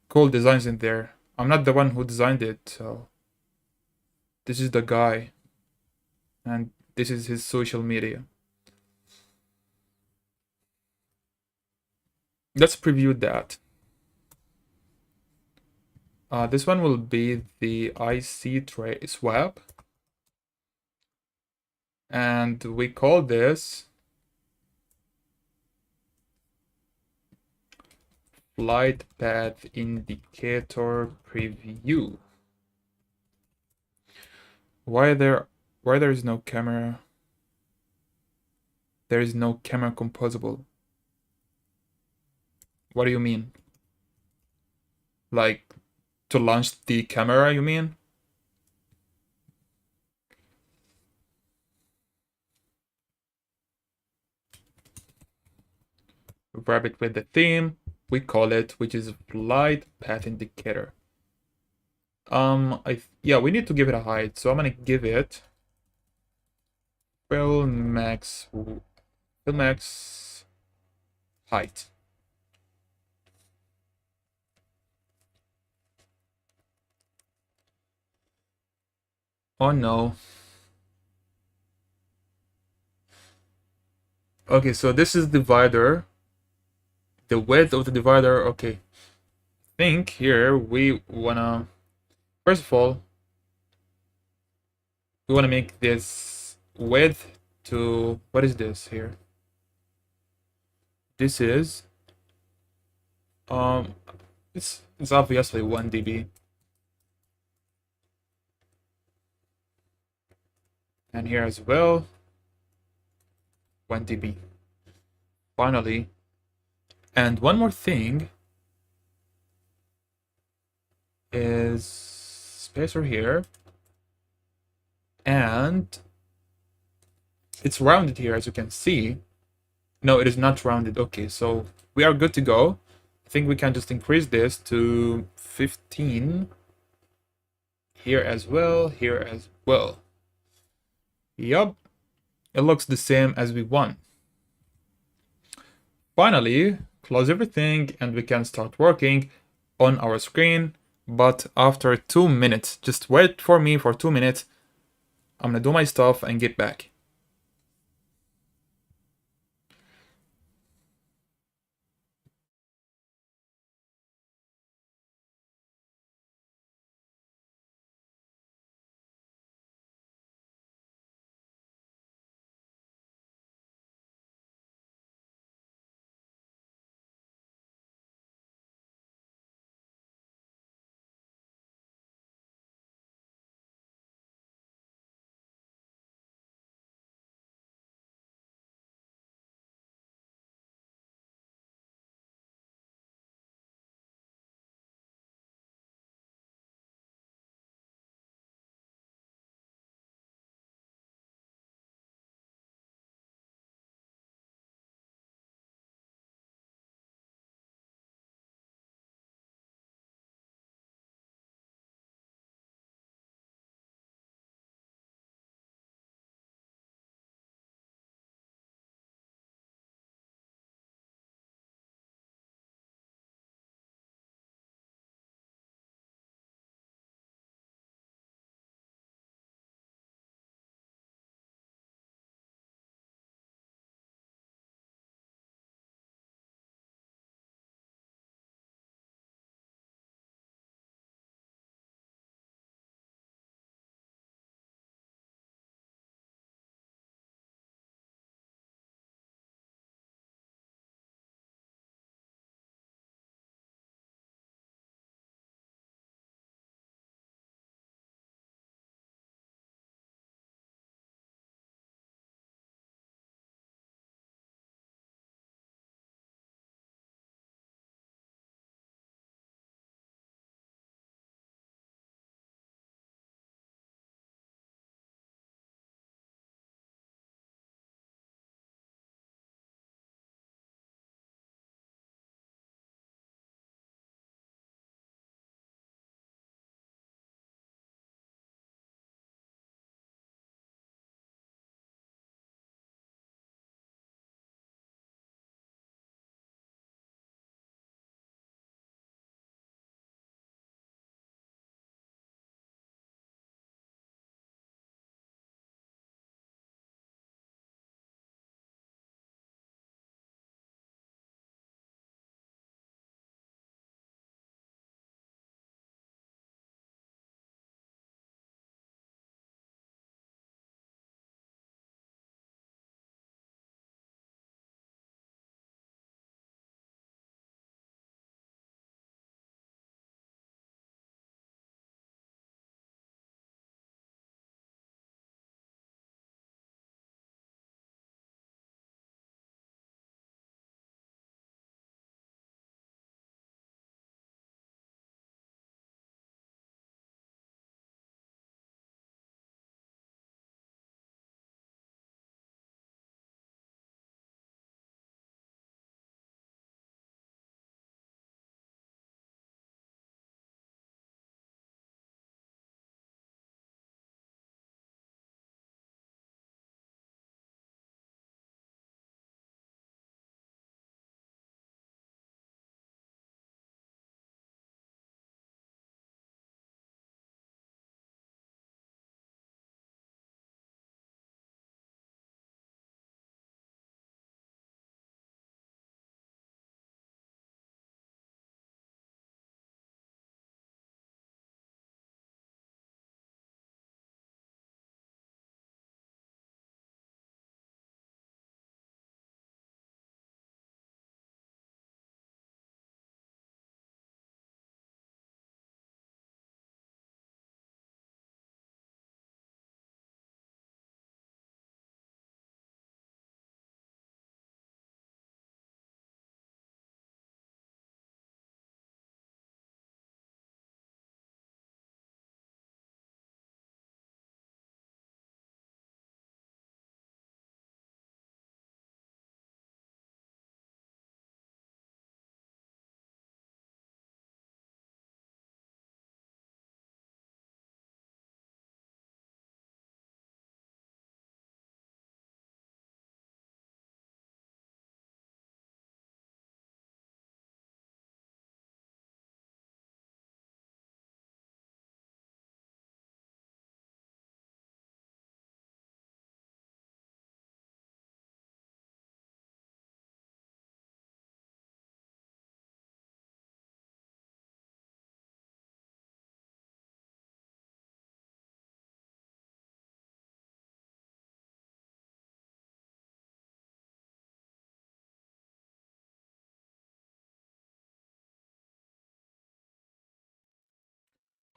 cool designs in there. I'm not the one who designed it, so this is the guy, and this is his social media. Let's preview that. This one will be the IC tray swap, and we call this flight path indicator preview. Why there is no camera? There is no camera composable. What do you mean? Like to launch the camera, you mean? Wrap it with the theme. We call it, which is flight path indicator. Yeah, we need to give it a height, so I'm gonna give it fill max height. Oh no. Okay, so this is divider. The width of the divider, okay. I think here we wanna, first of all, we wanna make this width to, what is this here? This is, it's obviously 1 dB. And here as well, 1 dB. Finally, and one more thing is spacer here, and it's rounded here, as you can see. No, it is not rounded. Okay, so we are good to go. I think we can just increase this to 15 here as well, here as well. Yup, it looks the same as we want. Finally, close everything and we can start working on our screen, but after 2 minutes. Just wait for me for 2 minutes. I'm gonna do my stuff and get back.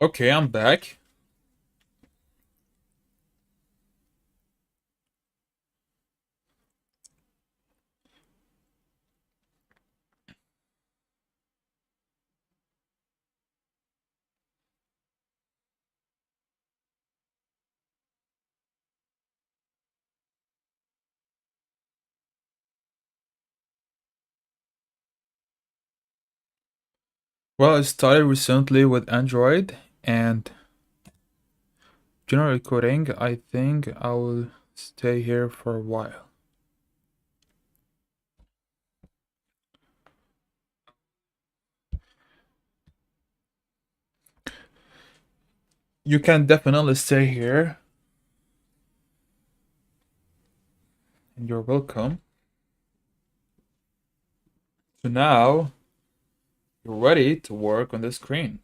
Okay, I'm back. Well, I started recently with Android and general coding. I think I will stay here for a while. You can definitely stay here, and you're welcome. So now you're ready to work on the screen.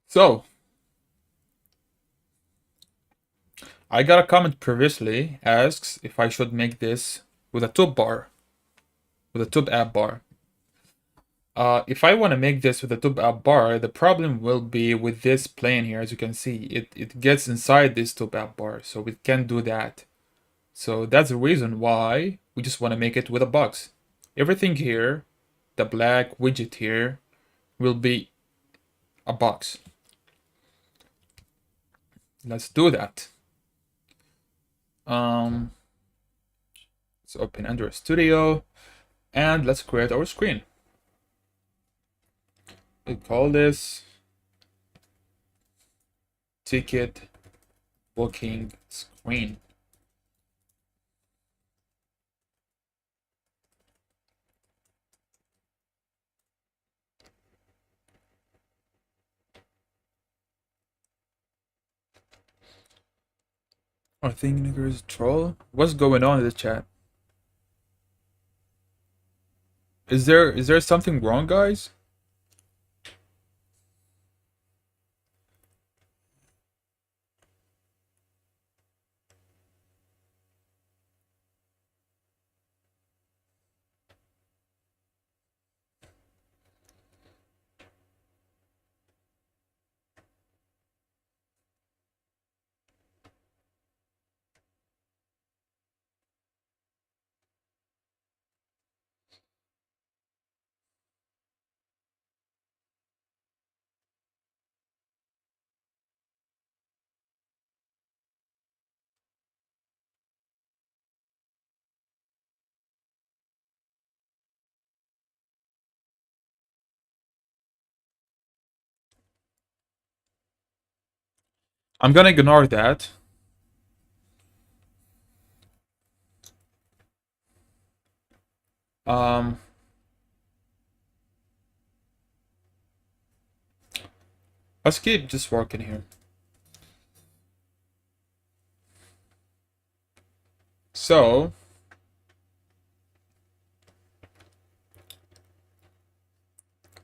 So, I got a comment previously asks if I should make this with a tube bar, with a tube app bar. If I want to make this with a tube app bar, the problem will be with this plane here. As you can see, it gets inside this tube app bar, so we can't do that. So that's the reason why we just want to make it with a box. Everything here, the black widget here, will be a box. Let's do that. Let's open Android Studio and let's create our screen. We call this ticket booking screen. I think nigger is a troll. What's going on in the chat? Is there something wrong, guys? I'm gonna ignore that. Um, let's keep just working here. So,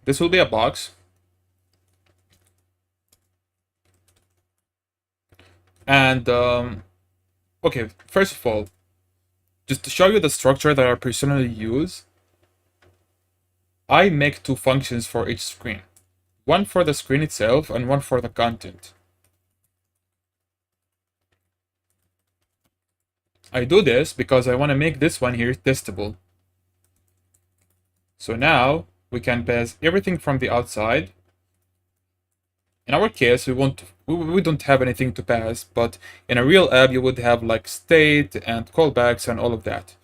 this will be a box. And, okay, first of all, just to show you the structure that I personally use, I make two functions for each screen. One for the screen itself and one for the content. I do this because I want to make this one here testable. So now we can pass everything from the outside. In our case, we don't have anything to pass, but in a real app you would have like state and callbacks and all of that.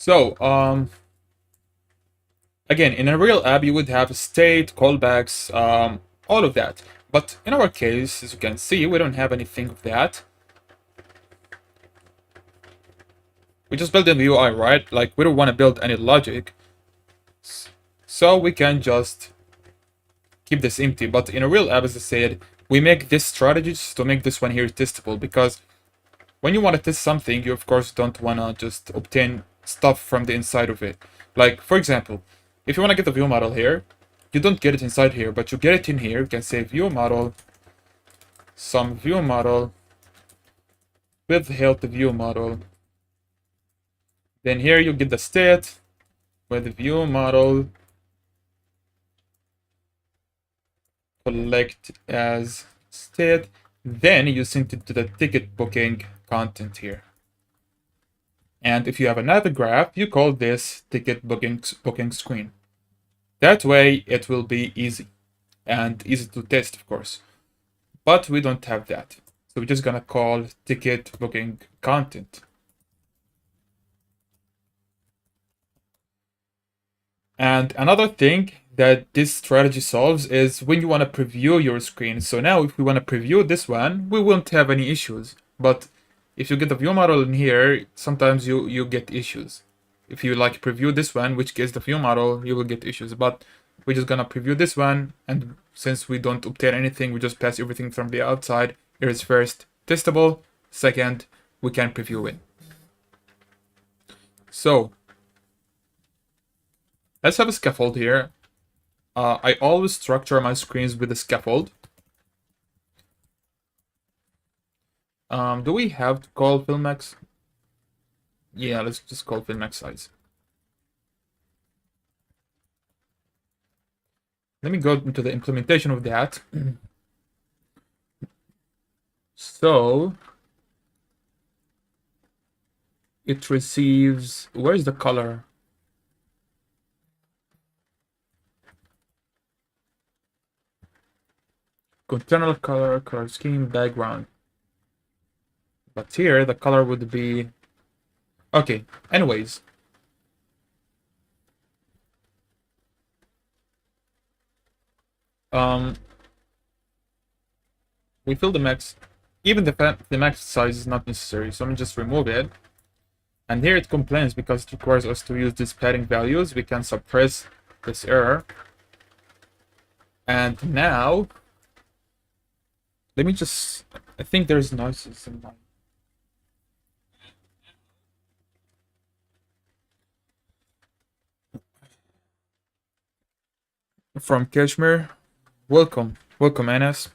So, again, in a real app, you would have state, callbacks, all of that. But in our case, as you can see, we don't have anything of that. we just built in the UI, right? Like, we don't want to build any logic. So we can just keep this empty. But in a real app, as I said, we make this strategy just to make this one here testable, because when you want to test something, you of course don't want to just obtain stuff from the inside of it. Like, for example, if you want to get the view model here, you don't get it inside here, but you get it in here. You can say view model, some view model, with health view model. Then here you get the state with view model, collect as state. Then you send it to the ticket booking content here. And if you have another graph, you call this ticket booking screen. That way it will be easy and easy to test, of course. But we don't have that. So we're just gonna call ticket booking content. And another thing that this strategy solves is when you want to preview your screen. So now if we want to preview this one, we won't have any issues. But if you get the view model in here, sometimes you get issues. If you like preview this one, which gets the view model, you will get issues. But we're just gonna preview this one, and since we don't obtain anything, we just pass everything from the outside. Here is first testable, second we can preview it. So let's have a scaffold here. I always structure my screens with a scaffold. Do we have to call fill max? Yeah, let's just call fill max size. Let me go into the implementation of that. So it receives, where's the color? Internal color, color scheme, background. But here the color would be, okay, anyways. We fill the max, even the max size is not necessary, so I'm just remove it. And here it complains because it requires us to use these padding values. We can suppress this error. And now, let me just, I think there's noises in my, from Kashmir. Welcome, Anas.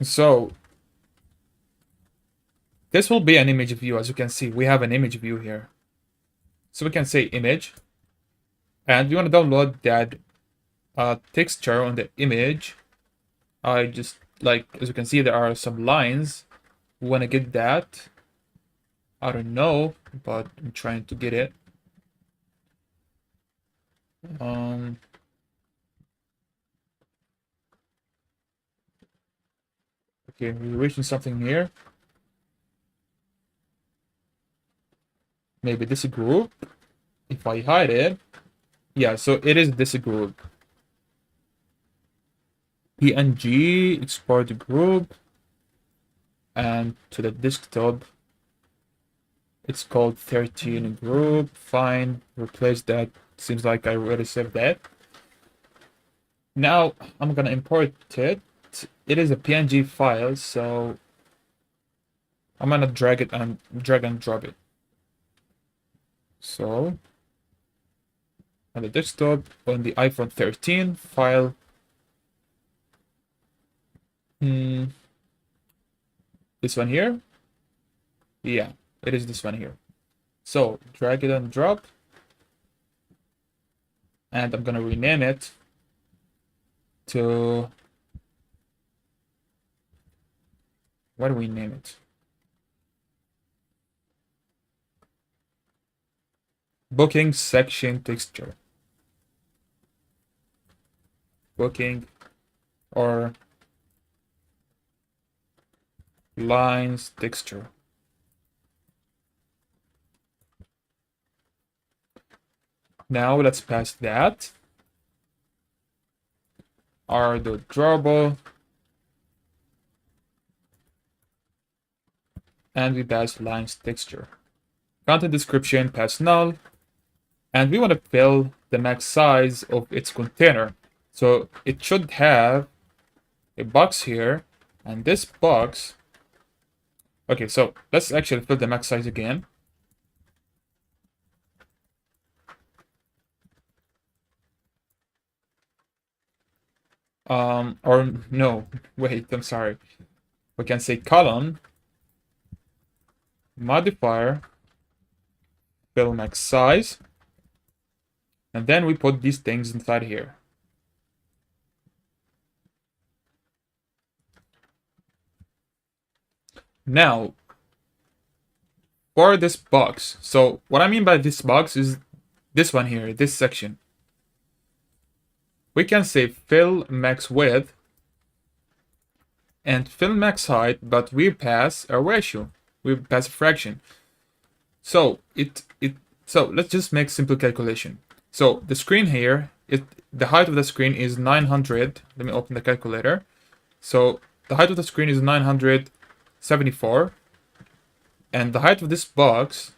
So this will be an image view. As you can see, we have an image view here. So we can say image, and we want to download that texture on the image. I just, like, as you can see, there are some lines. We want to get that. I don't know, but I'm trying to get it. Okay, we're reaching something here. Maybe this group. If I hide it, yeah, so it is this group. PNG, export the group, and to the desktop, it's called 13 group. Fine, replace that. Seems like I already saved that. Now I'm gonna import it. It is a PNG file, so I'm gonna drag and drop it. So on the desktop, on the iPhone 13 file, this one here. Yeah, it is this one here. So drag it and drop, and I'm gonna rename it to, what do we name it? Booking section texture. Booking or lines texture. Now let's pass that. R.drawable. And we pass lines texture. content description, pass null, and we want to fill the max size of its container. So it should have a box here, and this box. Okay, so let's actually fill the max size again. Or no, wait, I'm sorry. We can say column modifier fill max size, and then we put these things inside here. Now, for this box, so what I mean by this box is this one here, this section. We can say fill max width and fill max height, but we pass a ratio. We pass a fraction. So so let's just make simple calculation. So the screen here, the height of the screen is 900. Let me open the calculator. So the height of the screen is 974, and the height of this box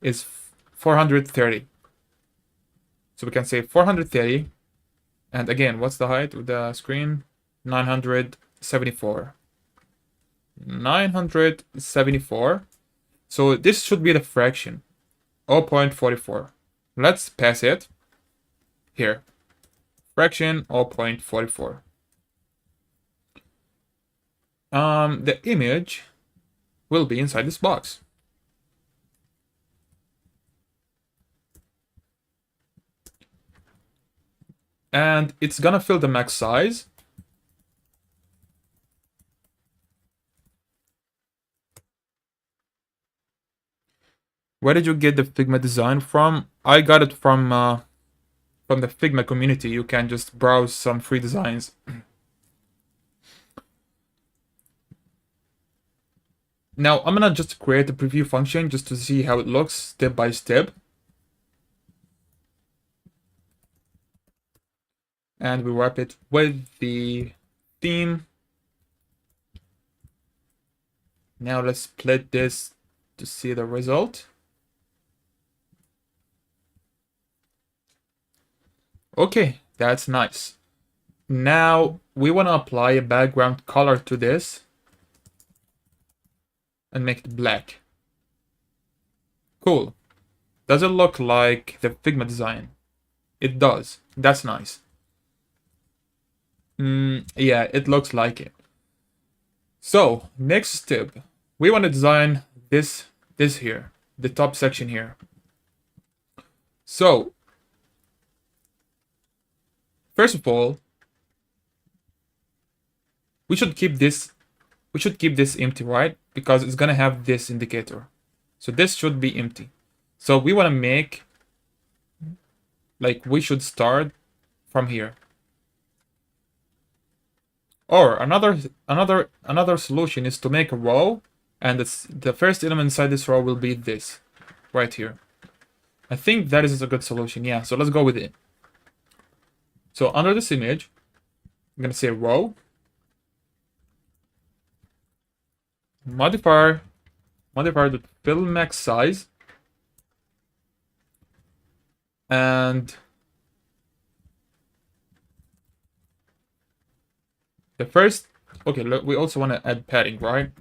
is 430. So we can say 430, and again, what's the height of the screen? 974. 974. So this should be the fraction, 0.44. Let's pass it here. Fraction 0.44. The image will be inside this box. And it's gonna fill the max size. Where did you get the Figma design from? I got it from the Figma community. You can just browse some free designs. Now, I'm gonna just create a preview function just to see how it looks step by step. And we wrap it with the theme. Now let's split this to see the result. Okay, that's nice. Now we want to apply a background color to this and make it black. Cool. Does it look like the Figma design? It does. That's nice. Yeah, it looks like it. So, next step, we want to design this here, the top section here. So, first of all, we should keep this empty, right? Because it's gonna have this indicator. So this should be empty. So we want to make, like, we should start from here. Or another solution is to make a row, and the first element inside this row will be this right here. I think that is a good solution. Yeah, so let's go with it. So under this image, I'm gonna say row modifier the fill max size, and the first, okay, look, we also want to add padding, right?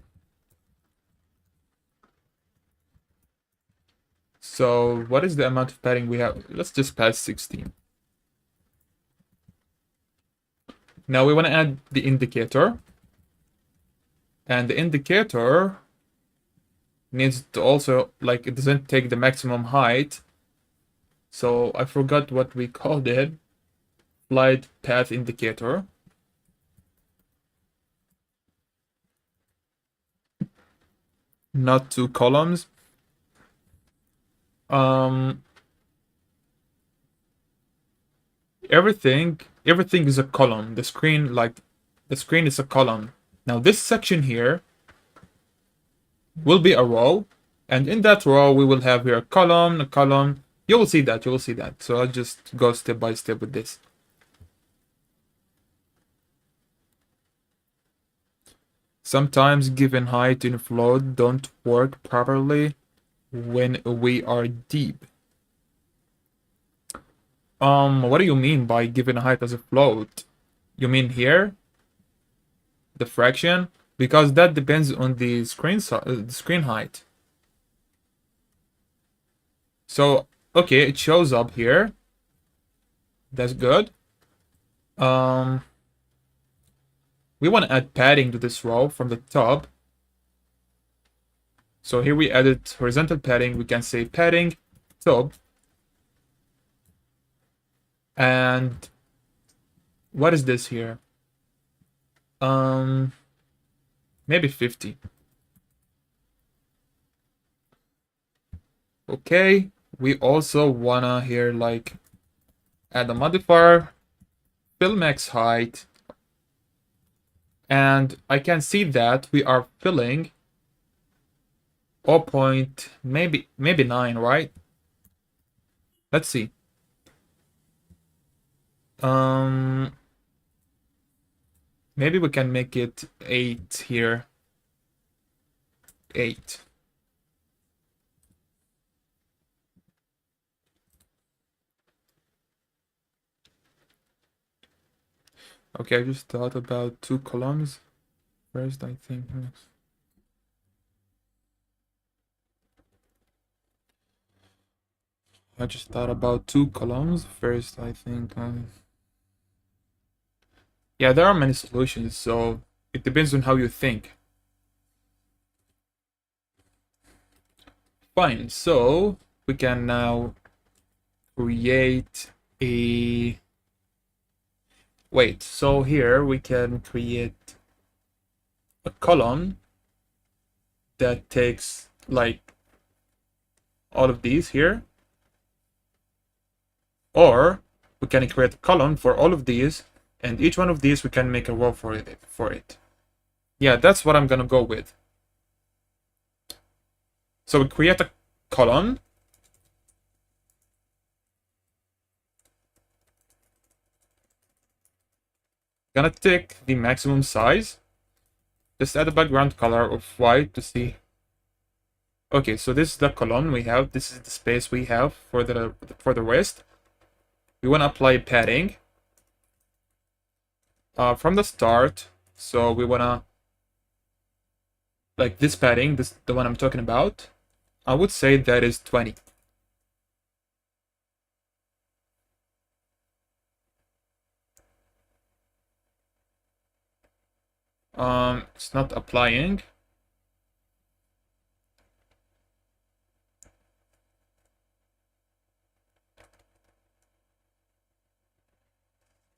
So what is the amount of padding we have? Let's just pass 16. Now we want to add the indicator, and the indicator needs to also, like, it doesn't take the maximum height. So I forgot what we called it. Flight path indicator. Not two columns. Everything is a column. The screen is a column. Now this section here will be a row, and in that row we will have here a column. You will see that. So I'll just go step by step with this. Sometimes given height and float don't work properly. when we are deep. What do you mean by giving a height as a float? You mean here? The fraction? Because that depends on the screen height. So, okay, it shows up here. That's good. We want to add padding to this row from the top. So here we added horizontal padding. We can say padding top. And what is this here? Maybe 50. Okay, we also wanna here like add a modifier, fill max height, and I can see that we are filling 0 point maybe 9, right? Let's see. Maybe we can make it 8 here. 8. Okay, I just thought about 2 columns first, I think. I just thought about 2 columns first, I think. Yeah, there are many solutions, so it depends on how you think. Fine, so we can now create a... Wait, so here we can create a column that takes like all of these here. Or we can create a column for all of these, and each one of these we can make a row for it. Yeah, that's what I'm gonna go with. So we create a column. Gonna take the maximum size. Just add a background color of white to see. Okay, so this is the column we have. This is the space we have for the rest. We want to apply padding from the start. So we want to, like this padding, this the one I'm talking about. I would say that is 20. It's not applying.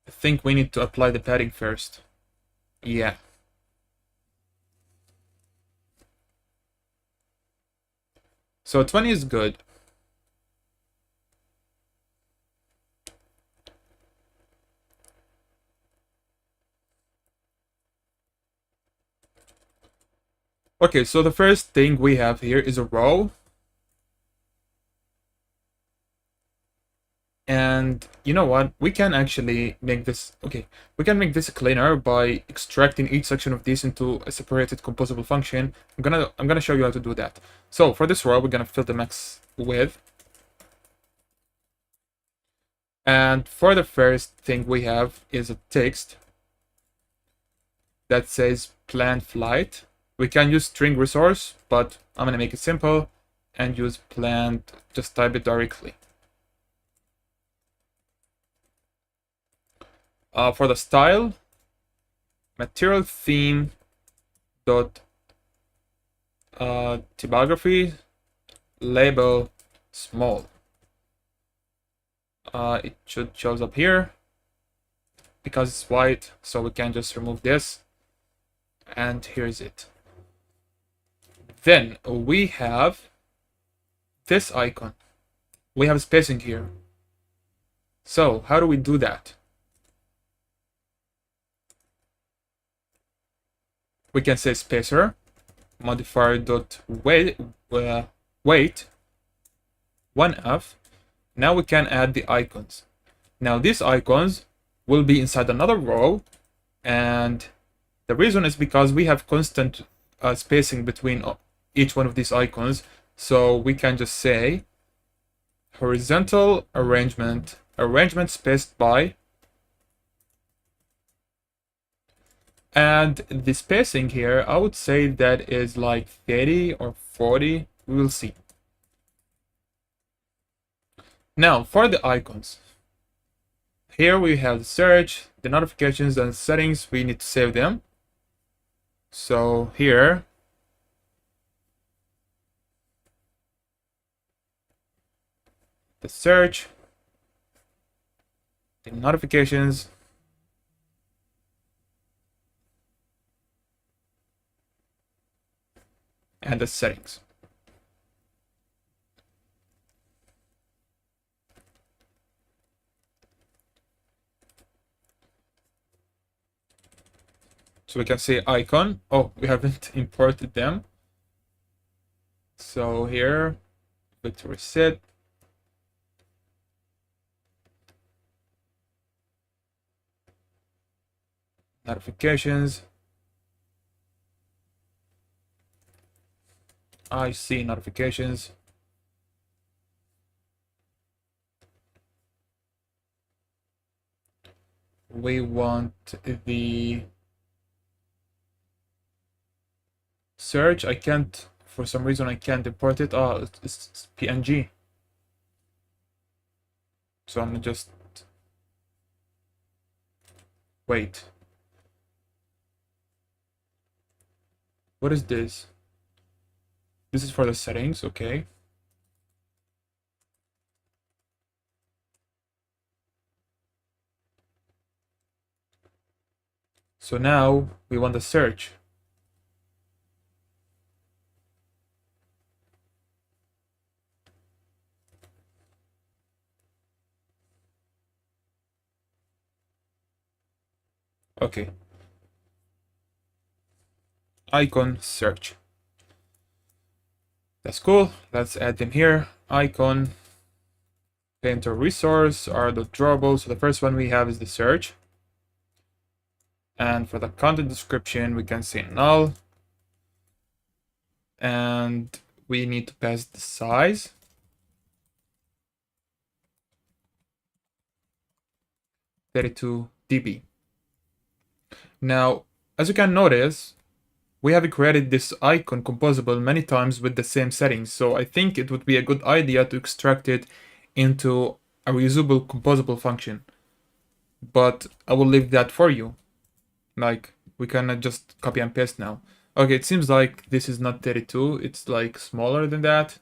I think we need to apply the padding first. Yeah. So 20 is good. Okay, so the first thing we have here is a row. And you know what? We can actually make this, okay, we can make this cleaner by extracting each section of these into a separated composable function. I'm gonna show you how to do that. So for this row, we're gonna fill the max width. And for the first thing we have is a text that says planned flight. We can use string resource, but I'm gonna make it simple and use planned, just type it directly. For the style, material theme dot typography label small. It should shows up here because it's white, so we can just remove this, and here's it. Then we have this icon. We have spacing here. So how do we do that? We can say spacer modifier dot weight 1f. Now we can add the icons. Now these icons will be inside another row, and the reason is because we have constant spacing between each one of these icons. So we can just say horizontal arrangement, arrangement spaced by, and the spacing here, I would say that is like 30 or 40. We will see. Now for the icons. Here we have the search, the notifications, and settings. We need to save them. So here, the search, the notifications, and the settings. So we can say icon. Oh, we haven't imported them. So here, click to reset. Notifications. I see notifications. We want the search. I can't, for some reason, I can't import it. Oh, it's PNG. So I'm just, wait. What is this? This is for the settings, okay. So now we want the search. Okay. Icon search. That's cool. Let's add them here. Icon, painter resource are the drawable. So the first one we have is the search. And for the content description, we can say null. And we need to pass the size. .32 dB. Now, as you can notice, we have created this icon composable many times with the same settings, so I think it would be a good idea to extract it into a reusable composable function. But I will leave that for you. Like, we cannot just copy and paste now. Okay, it seems like this is not 32, it's like smaller than that.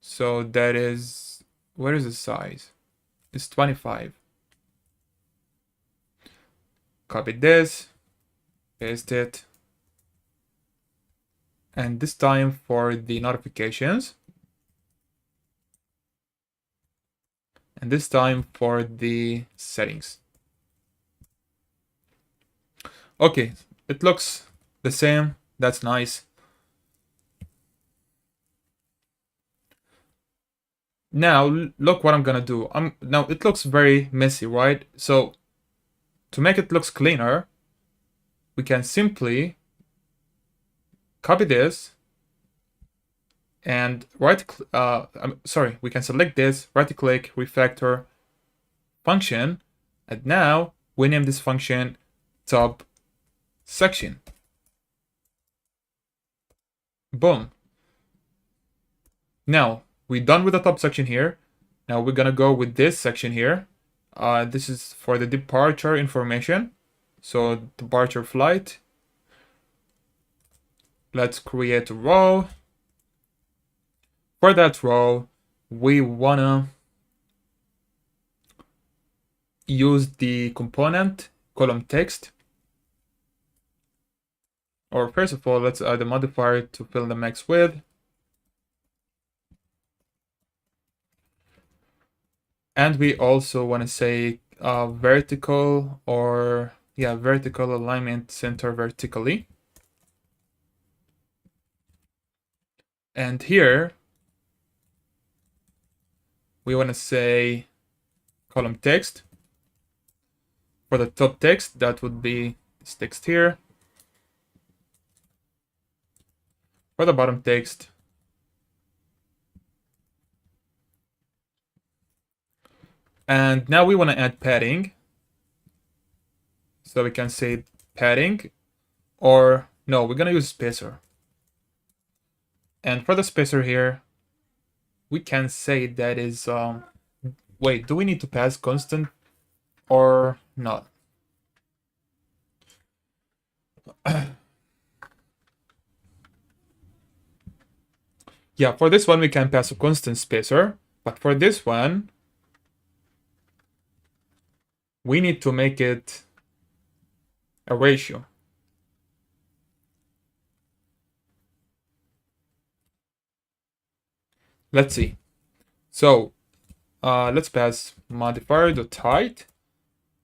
So that is, where is the size? It's 25. Copy this, paste it, and this time for the notifications, and this time for the settings. Okay, it looks the same. That's nice. Now look what I'm gonna do. Now it looks very messy, right? So to make it looks cleaner, we can simply copy this and we can select this, right click, refactor function, and now we name this function top section. Boom. Now we're done with the top section here. Now we're gonna go with this section here. This is for the departure information. So departure flight. Let's create a row. For that row, we wanna use the component column text. Or first of all, let's add a modifier to fill the max width. And we also want to say vertical, or vertical alignment center vertically. And here we want to say column text. For the top text, that would be this text here. for the bottom text. And now we want to add padding. So we can say padding, or no, we're gonna use spacer. And for the spacer here, we can say that is, wait, do we need to pass constant or not? Yeah, for this one we can pass a constant spacer, but for this one, we need to make it a ratio. Let's see. So let's pass modifier.height,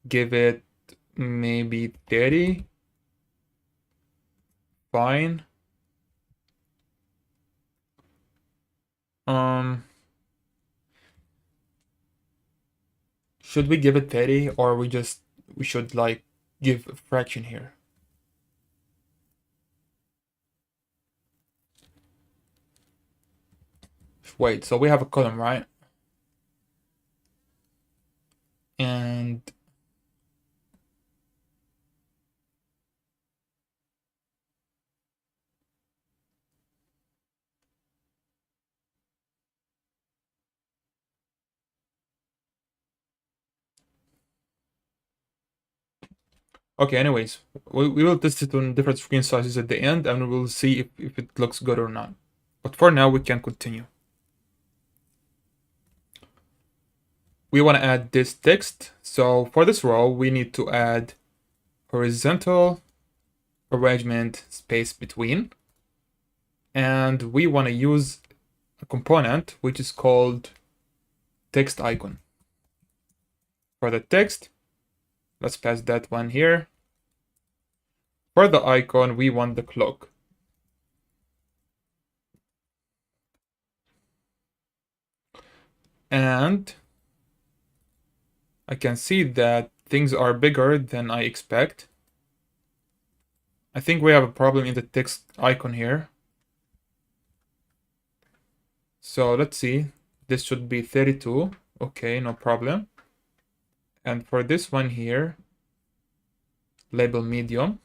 give it maybe 30. Fine. Should we give it 30 or we should like give a fraction here? Wait, so we have a column, right? And okay, anyways, we will test it on different screen sizes at the end and we'll see if it looks good or not. But for now, we can continue. We want to add this text. So for this row, we need to add horizontal arrangement space between. And we want to use a component which is called text icon. For the text, let's pass that one here. For the icon, we want the clock. And I can see that things are bigger than I expect. I think we have a problem in the text icon here. So let's see. This should be 32. Okay, no problem. And for this one here, label medium,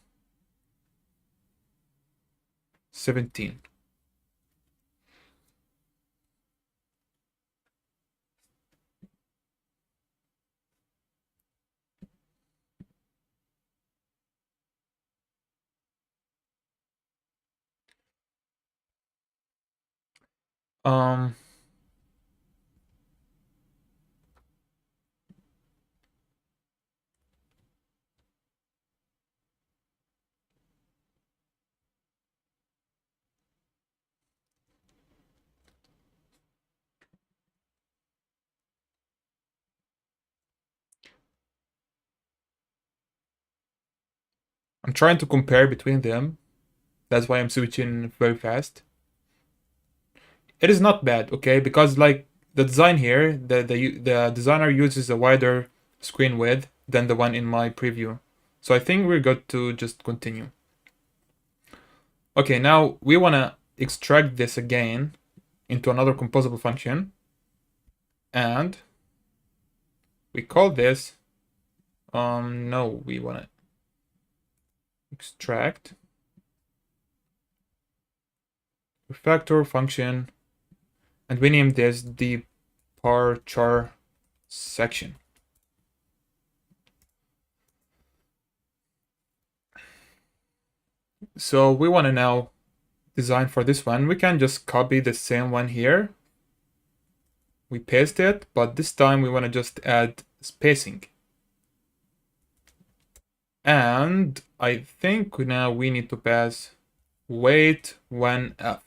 17. Um, I'm trying to compare between them. That's why I'm switching very fast. It is not bad, okay? Because like the design here, the designer uses a wider screen width than the one in my preview. So I think we're good to just continue. Okay, now we want to extract this again into another composable function. And we call this, no, we want to extract refactor function, and we name this the parchar section. So we want to now design for this one. We can just copy the same one here. We paste it, but this time we want to just add spacing. And I think now we need to pass weight 1f.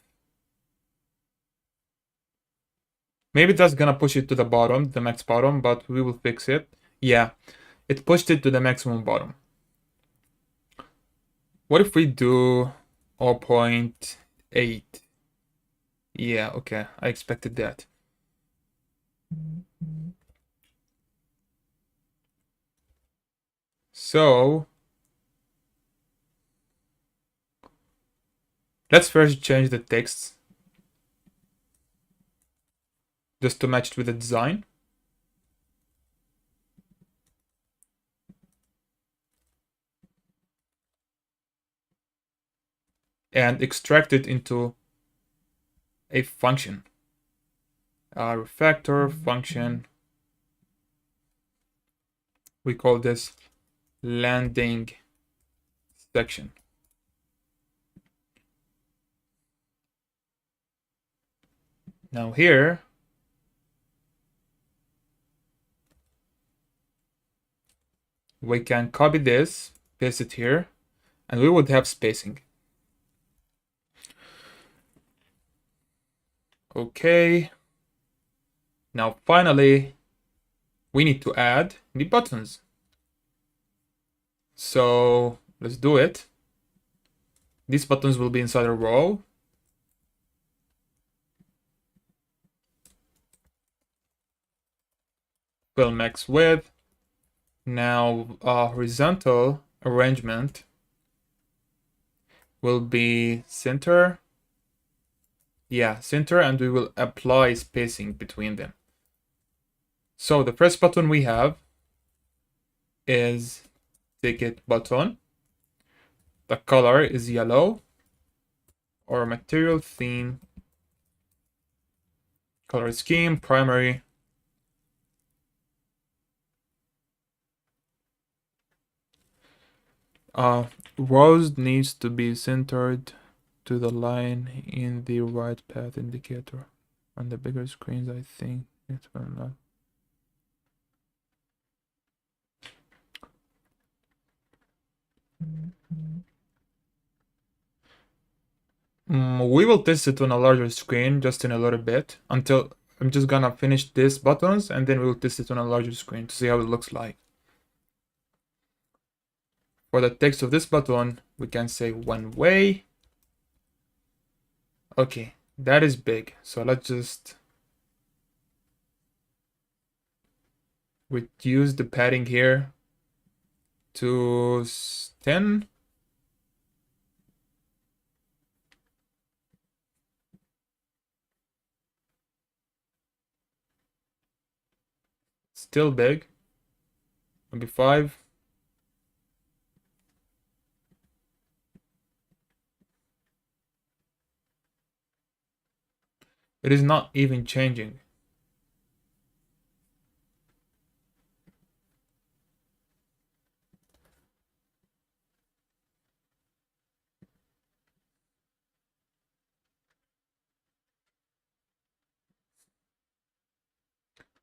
Maybe that's gonna push it to the bottom, the max bottom, but we will fix it. Yeah, it pushed it to the maximum bottom. What if we do 0.8? Yeah, okay, I expected that. So Let's first change the text just to match it with the design. And extract it into a function. A refactor function. We call this landing section. Now here, we can copy this, paste it here, and we would have spacing. Okay. Now finally, we need to add the buttons. So let's do it. These buttons will be inside a row. Fill max width. Now horizontal arrangement will be center. Yeah, center, and we will apply spacing between them. So the first button we have is ticket button. The color is yellow, or material theme, color scheme, primary. Rows needs to be centered to the line in the right path indicator. On the bigger screens, I think it will not. We will test it on a larger screen just in a little bit, until I'm just gonna finish these buttons, and then we'll test it on a larger screen to see how it looks like. For the text of this button, we can say one way. Okay, that is big, so let's just reduce the padding here to 10. Still big. Maybe 5. It is not even changing.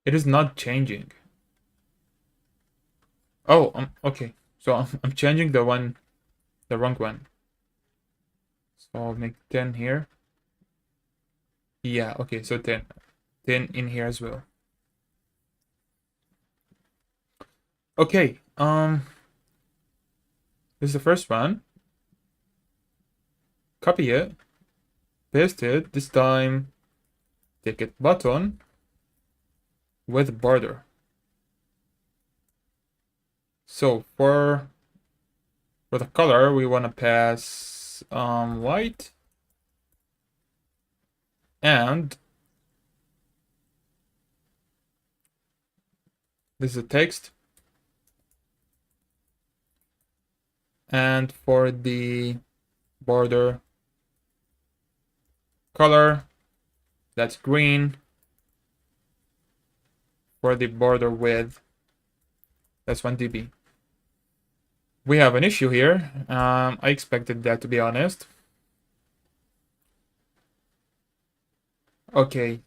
It is not changing. Oh, okay. So I'm changing the wrong one. So I'll make 10 here. Yeah, okay, so 10. 10 in here as well. Okay, this is the first one. Copy it, paste it, this time ticket button with border. So for the color, we want to pass white, and this is a text. And for the border color, that's green. For the border width, that's 1 dB. We have an issue here. I expected that, to be honest. Okay.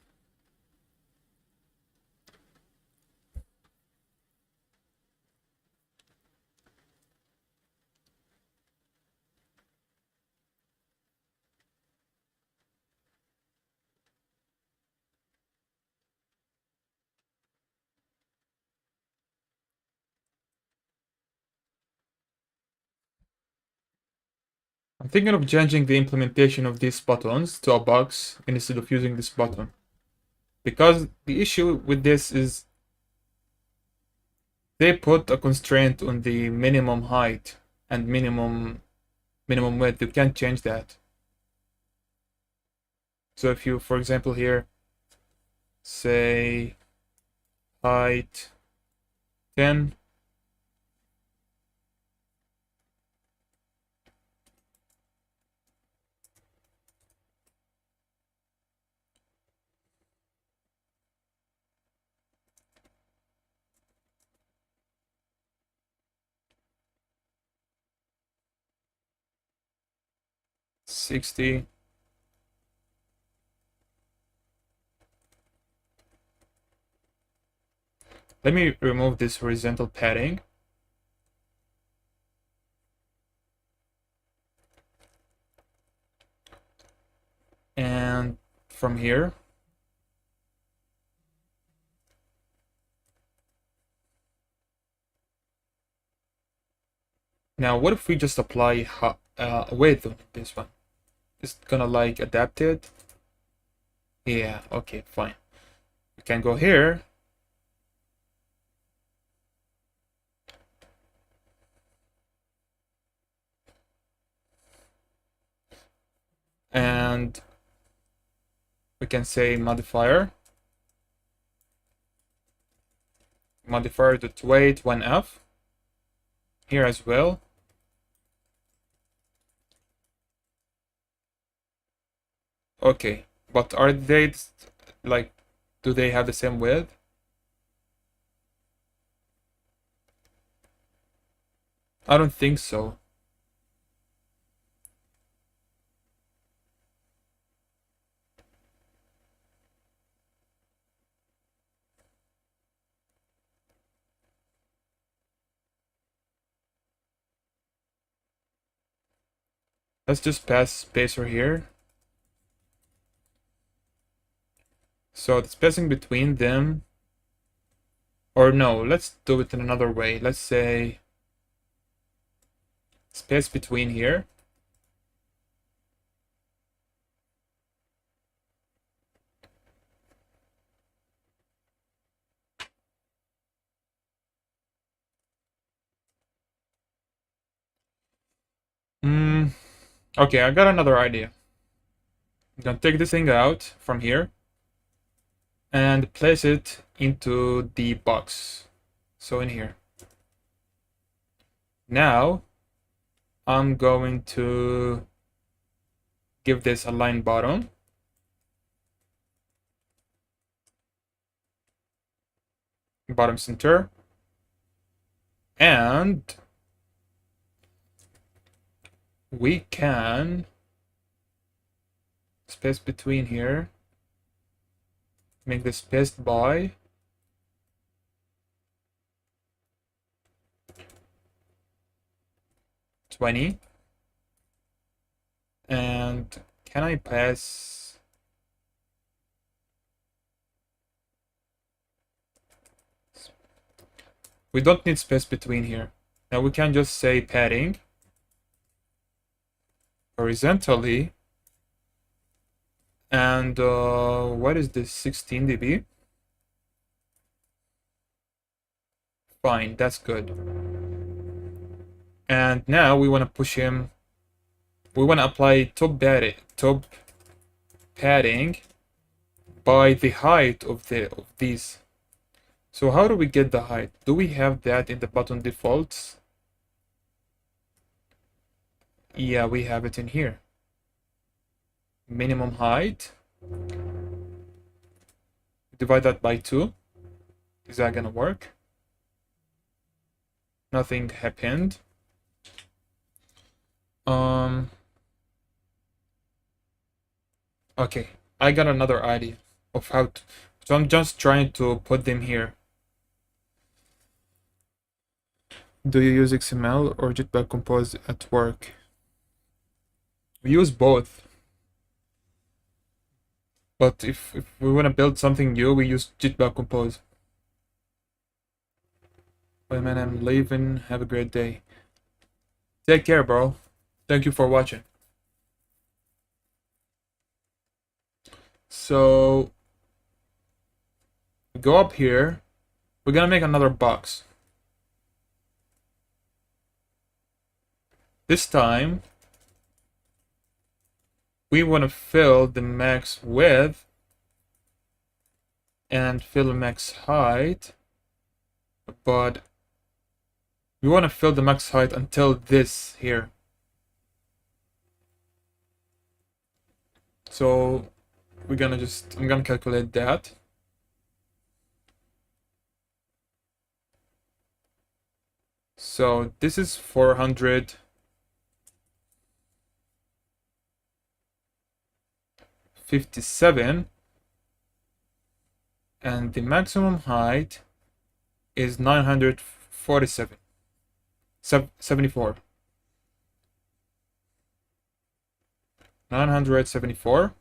I'm thinking of changing the implementation of these buttons to a box instead of using this button. Because the issue with this is they put a constraint on the minimum height and minimum width. You can't change that. So if you, for example, here say height 10, $60. Let me remove this horizontal padding. And from here, now what if we just apply width on this one? It's gonna like adapt it. Yeah, okay, fine. We can go here. And we can say modifier dot weight 1f here as well. Okay, but are they like, do they have the same width? I don't think so. Let's just pass spacer here. So the spacing between them, or no, let's do it in another way. Let's say space between here. Okay, I got another idea. I'm gonna take this thing out from here and place it into the box. So in here. Now I'm going to give this a line bottom. Bottom center. And we can space between here. Make this spaced by 20. And can I pass? We don't need space between here. Now we can just say padding horizontally. And what is this, 16 dB? Fine, that's good. And now we want to push him. We want to apply top padding by the height of these. So how do we get the height? Do we have that in the button defaults? Yeah, we have it in here. Minimum height. Divide that by 2. Is that gonna work? Nothing happened. Okay, I got another idea of how to. So I'm just trying to put them here. Do you use XML or Jetpack Compose at work? We use both. But if we want to build something new, we use Jetpack Compose. Bye man, I'm leaving. Have a great day. Take care, bro. Thank you for watching. So go up here. We're gonna make another box. This time we want to fill the max width and fill the max height, but we want to fill the max height until this here. So I'm gonna calculate that. So this is 457, and the maximum height is 947. 74. 974.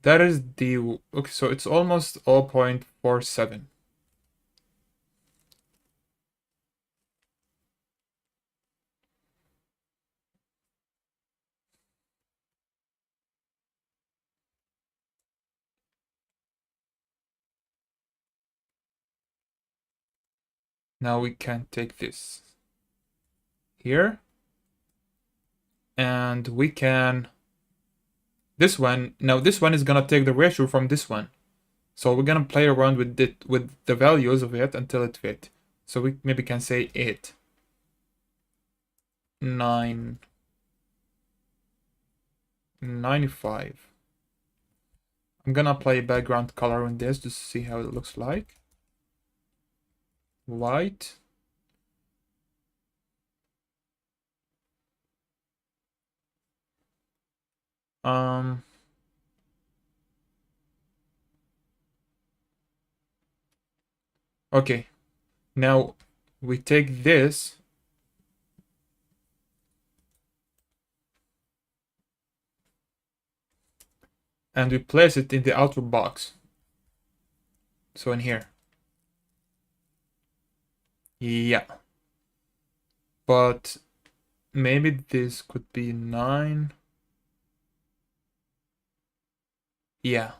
That is the, okay, so it's almost 0.47. Now we can take this here, and we can, this one, now this one is gonna take the ratio from this one. So we're gonna play around with it, with the values of it until it fit. So we maybe can say 8, 9, 95. I'm gonna apply a background color on this to see how it looks like. White. Okay, now we take this and we place it in the outer box. So in here. Yeah. But maybe this could be 9. Yeah.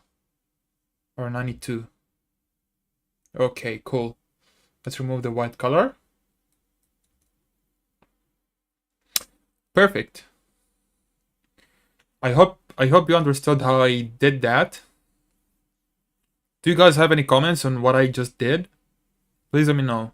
Or 92. Okay, cool. Let's remove the white color. Perfect. I hope you understood how I did that. Do you guys have any comments on what I just did? Please let me know.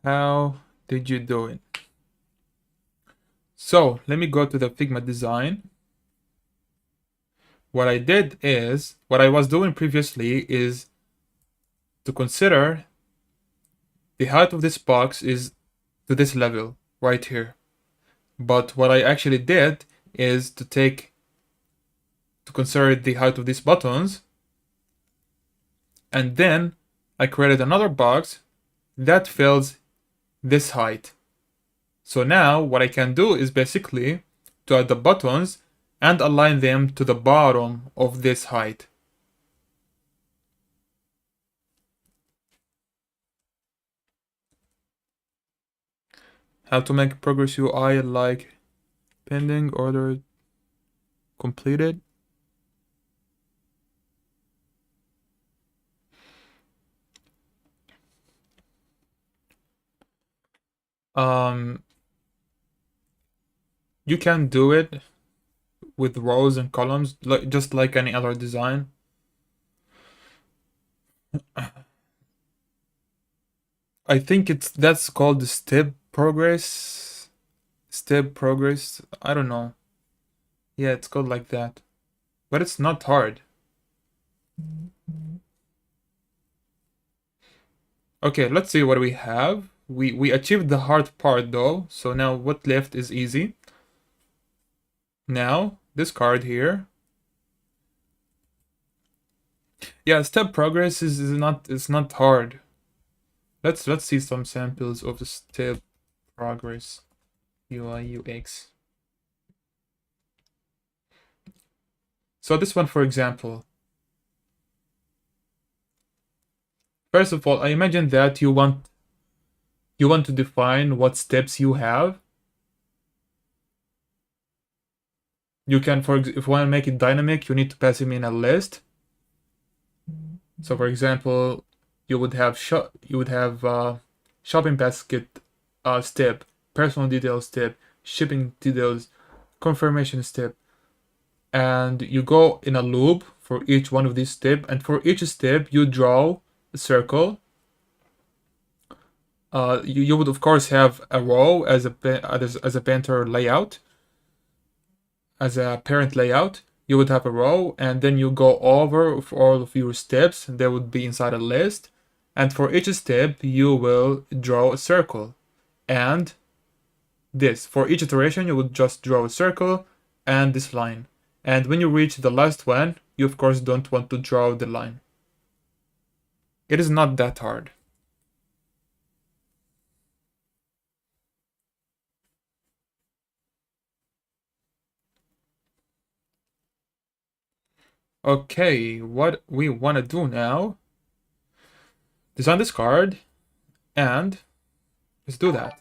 How did you do it? So let me go to the Figma design. What I did is, what I was doing previously is to consider the height of this box is to this level right here. But what I actually did is to consider the height of these buttons, and then I created another box that fills this height. So now what I can do is basically to add the buttons and align them to the bottom of this height. How to make progress UI like pending, order, completed. You can do it with rows and columns, just like any other design. I think that's called the step progress. Step progress. I don't know. Yeah, it's called like that. But it's not hard. Okay, let's see what we have. We achieved the hard part though, so now what left is easy. Now, this card here. Yeah, step progress is not hard. Let's see some samples of the step progress UI UX. So this one, for example. First of all, I imagine that you want you want to define what steps you have. You can, if you want to make it dynamic, you need to pass him in a list. So for example, you would have shopping basket step, personal details step, shipping details, confirmation step, and you go in a loop for each one of these steps, and for each step you draw a circle. You would of course have a row as a painter layout, as a parent layout. You would have a row, and then you go over for all of your steps, and they would be inside a list. And for each step, you will draw a circle. And this, for each iteration, you would just draw a circle and this line. And when you reach the last one, you of course don't want to draw the line. It is not that hard. Okay, what we want to do now, design this card, and let's do that.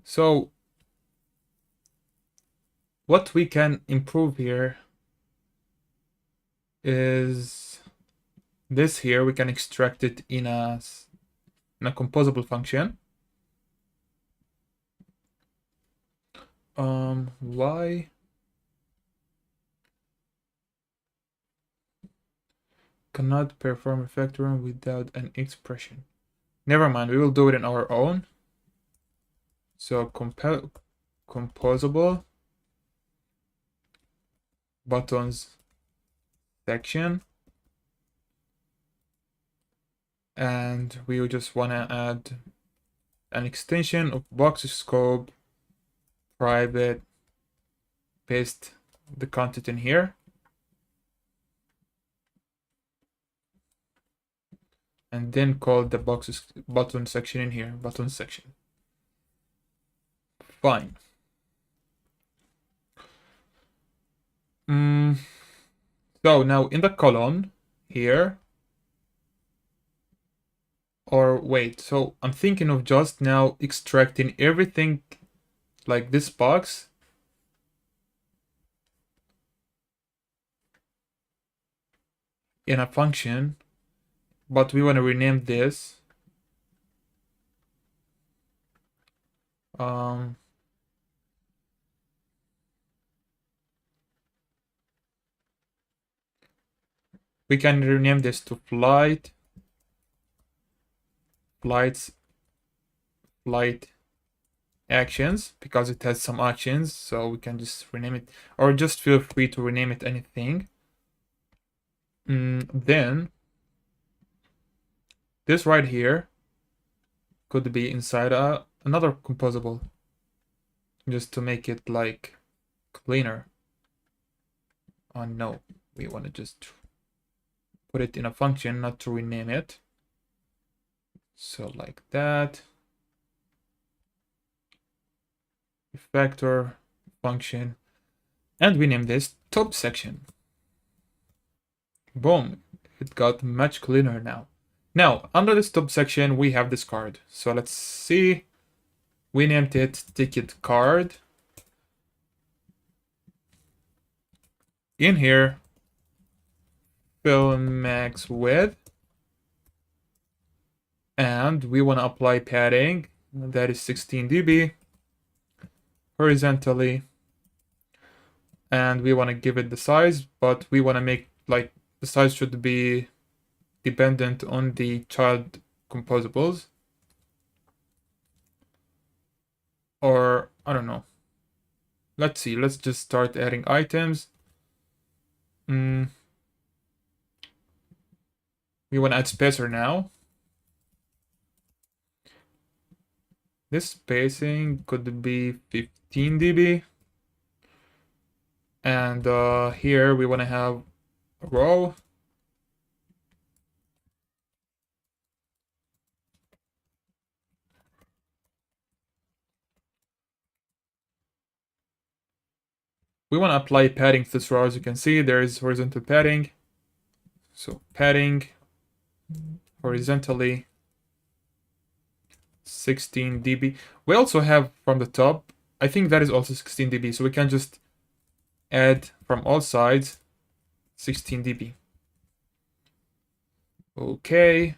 So, what we can improve here is this here. We can extract it in a composable function. Why? Cannot perform a factoring without an expression. Never mind, we will do it in our own. So composable buttons section, and we just want to add an extension of box scope private, paste the content in here, and then call the button section in here, button section. Fine. So now in the column here, or wait, so I'm thinking of just now extracting everything like this box in a function, but we want to rename this we can rename this to flight actions, because it has some actions, so we can just rename it, or just feel free to rename it anything. Then this right here could be inside another composable, just to make it like cleaner. Oh no, we want to just put it in a function, not to rename it. So like that. Factor function, and we name this top section. Boom, it got much cleaner now. Now, under this top section, we have this card. So let's see. We named it ticket card. In here, fill max width. And we want to apply padding. That is 16 dB. Horizontally. And we want to give it the size, but we want to make like the size should be dependent on the child composables. Or I don't know. Let's see. Let's just start adding items. We want to add spacer now. This spacing could be 15 dB. And here we want to have a row. We want to apply padding to this row. As you can see, there is horizontal padding. So padding, horizontally 16 dB. We also have from the top, I think that is also 16 dB, so we can just add from all sides 16 dB. Okay.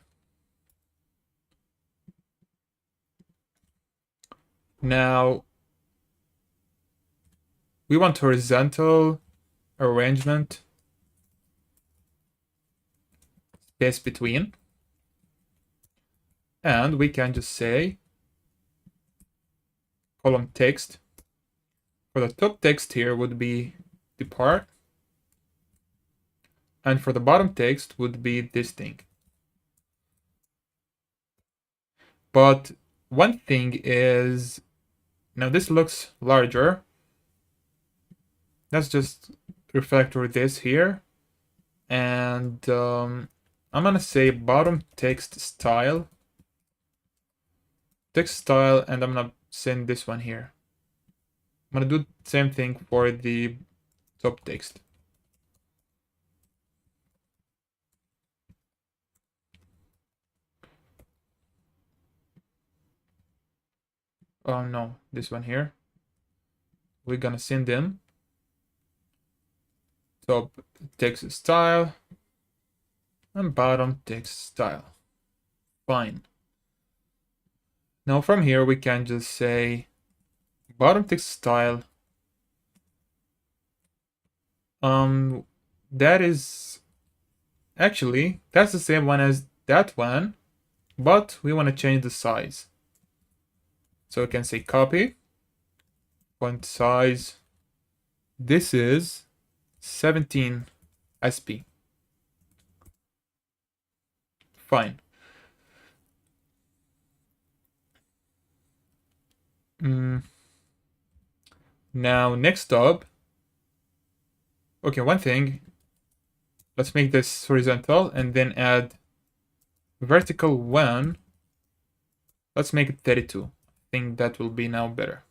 Now we want horizontal arrangement, space between, and we can just say column text. For the top text here would be depart, and for the bottom text would be this thing. But one thing is, now this looks larger. Let's just refactor this here, and I'm gonna say bottom text style, and I'm gonna send this one here. I'm gonna do the same thing for the top text. Oh no, this one here. We're gonna send them top text style and bottom text style. Fine. Now from here we can just say bottom text style. That is actually, that's the same one as that one, but we want to change the size. So we can say copy, font size. This is 17 SP. Fine. Now next up, okay, one thing, let's make this horizontal and then add vertical 1. Let's make it 32. I think that will be now better.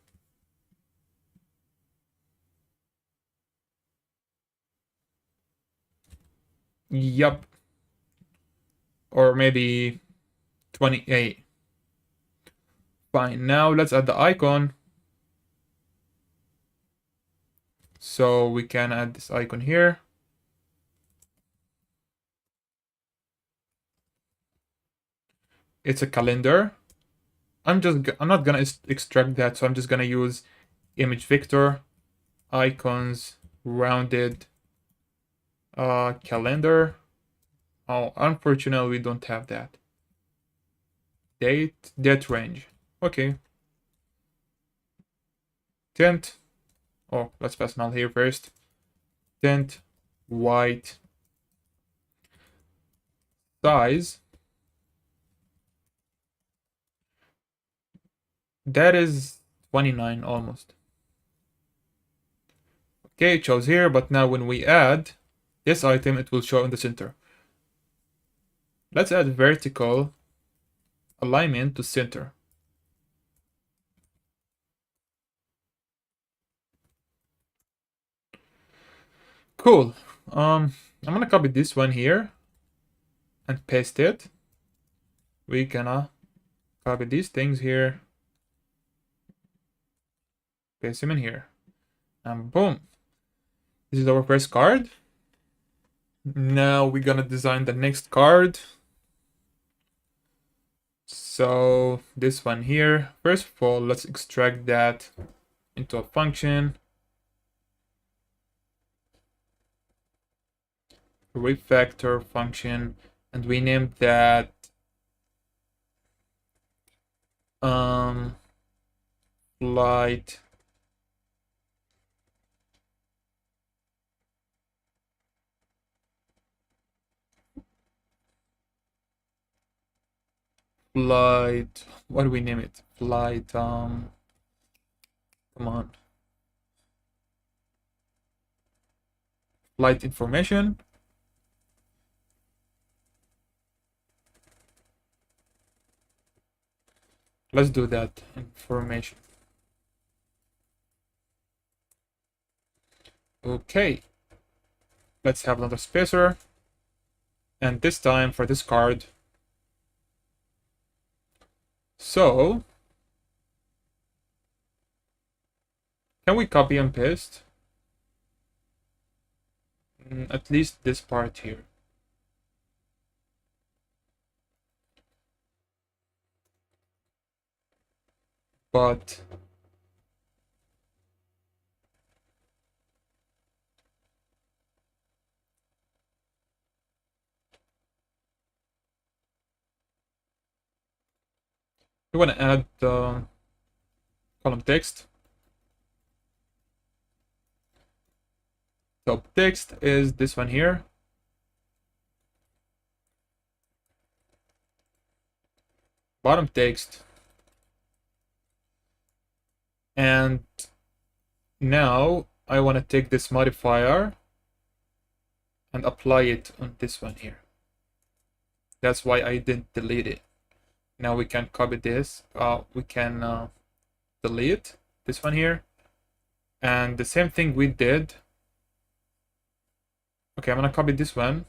Yup. Or maybe 28. Fine. Now let's add the icon. So we can add this icon here. It's a calendar. I'm not gonna extract that, so I'm just gonna use image vector, icons, rounded, calendar. Oh, unfortunately, we don't have that. Date range. Okay. Tint. Oh, let's pass null here first. Tint, white. Size. That is 29 almost. Okay, it shows here, but now when we add this item, it will show in the center. Let's add vertical alignment to center. Cool. I'm gonna copy this one here and paste it. We gonna copy these things here, paste them in here, and boom. This is our first card. Now we're gonna design the next card. So this one here, first of all, let's extract that into a function. Refactor function, and we named that flight what do we name it? Flight come on, flight information. Let's do that, information. Okay, let's have another spacer, and this time for this card So, can we copy and paste? At least this part here. But we want to add the column text. Top text is this one here. Bottom text. And now I want to take this modifier and apply it on this one here. That's why I didn't delete it. Now we can copy this. We can delete this one here. And the same thing we did. Okay, I'm gonna copy this one.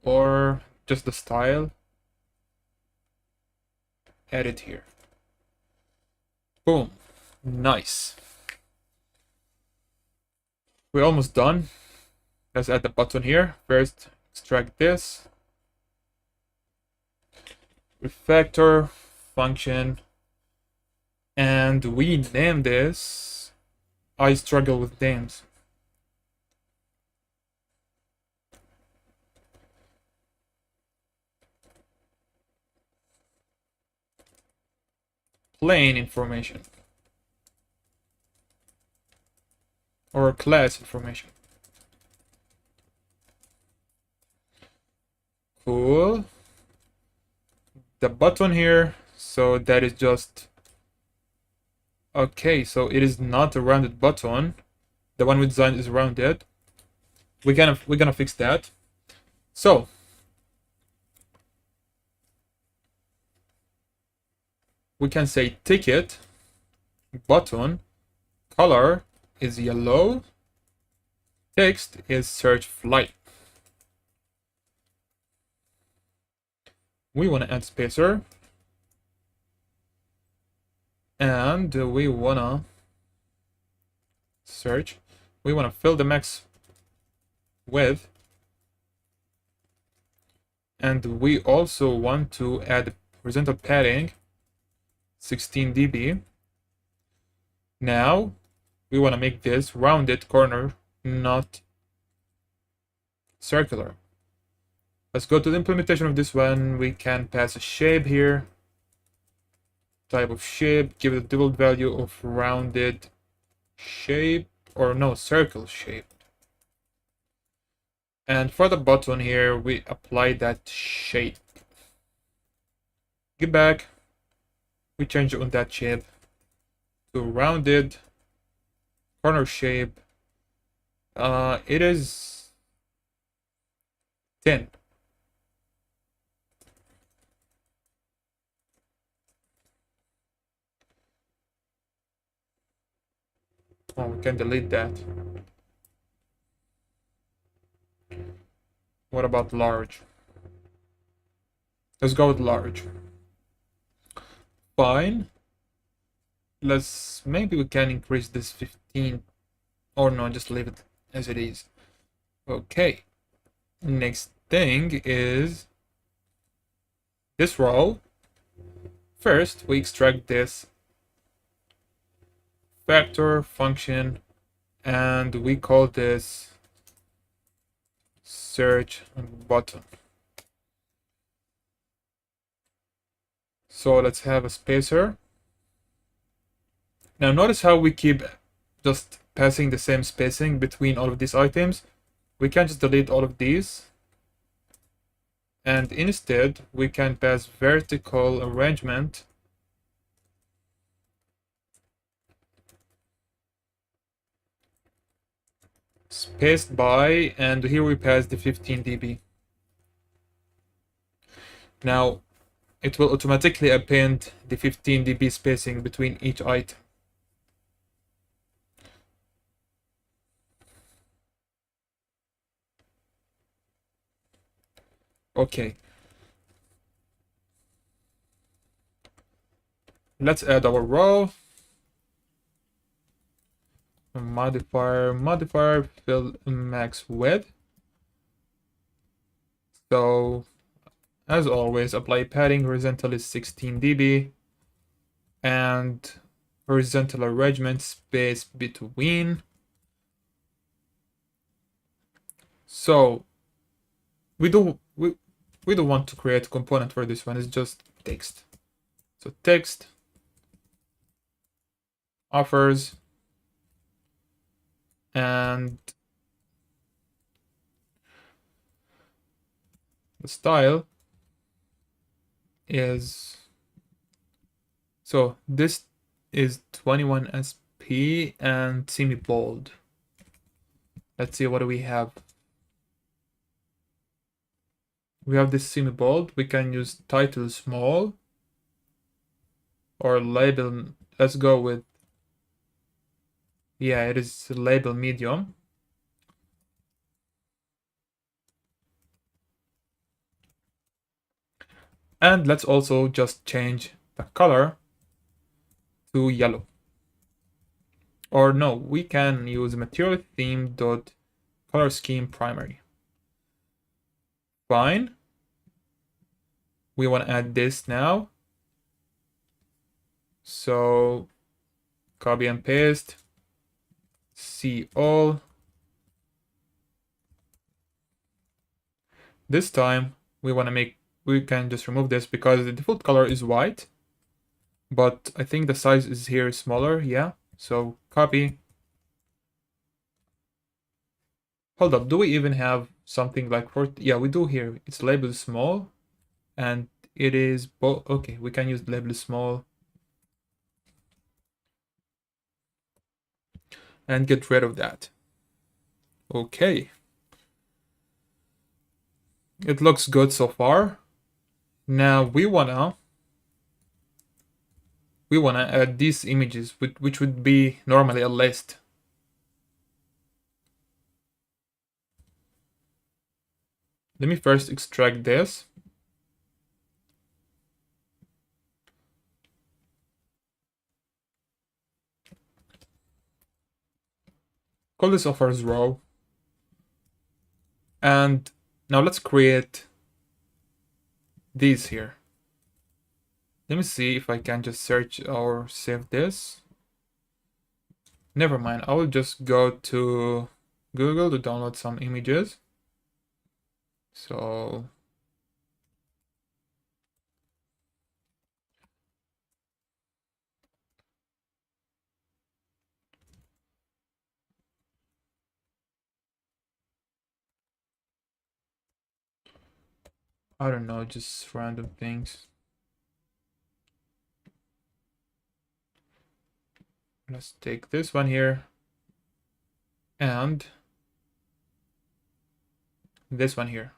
Or just the style. Add it here. Boom. Nice. We're almost done. Let's add the button here. First, extract this. Refactor function. And we name this. I struggle with names. Plain information. Or class information. Cool. The button here, so that is just okay, so it is not a rounded button. The one we designed is rounded. We're gonna fix that. So we can say ticket button color is yellow, text is search flight. We want to add spacer, and we want to search. We want to fill the max width, and we also want to add horizontal padding 16 dB. Now we want to make this rounded corner, not circular. Let's go to the implementation of this one. We can pass a shape here. Type of shape, give it a default value of rounded shape, or no, circle shape. And for the button here, we apply that shape. Get back. We change it on that shape to rounded corner shape. It is 10. Oh, we can delete that. What about large? Let's go with large. Fine. Maybe we can increase this 15, or no, just leave it as it is. Okay. Next thing is this row. First, we extract this factor function, and we call this search button. So let's have a spacer. Now notice how we keep just passing the same spacing between all of these items. We can just delete all of these, and instead we can pass vertical arrangement spaced by, and here we pass the 15 dB. Now it will automatically append the 15 dB spacing between each item. Okay. Let's add our row. Modifier fill max width. So as always, apply padding. Horizontal is 16 dB, and horizontal arrangement space between. So we don't want to create a component for this one. It's just text. So text offers, and the style is, so this is 21 SP and semi-bold. Let's see, what do we have? We have this semi-bold. We can use title small or label. Let's go with, yeah, it is label medium. And let's also just change the color to yellow. Or no, we can use material theme dot color scheme primary. Fine. We want to add this now. So copy and paste. See all. This time we want to make, we can just remove this because the default color is white. But I think the size is here smaller, yeah. So copy. Hold up, do we even have something like for, yeah, we do here. It's labeled small and it is both. Okay, we can use label small and get rid of that. Okay. It looks good so far. Now we wanna add these images, which would be normally a list. Let me first extract this. Call this offers row. And now let's create these here. Let me see if I can just search or save this. Never mind, I will just go to Google to download some images. So I don't know, just random things. Let's take this one here and this one here.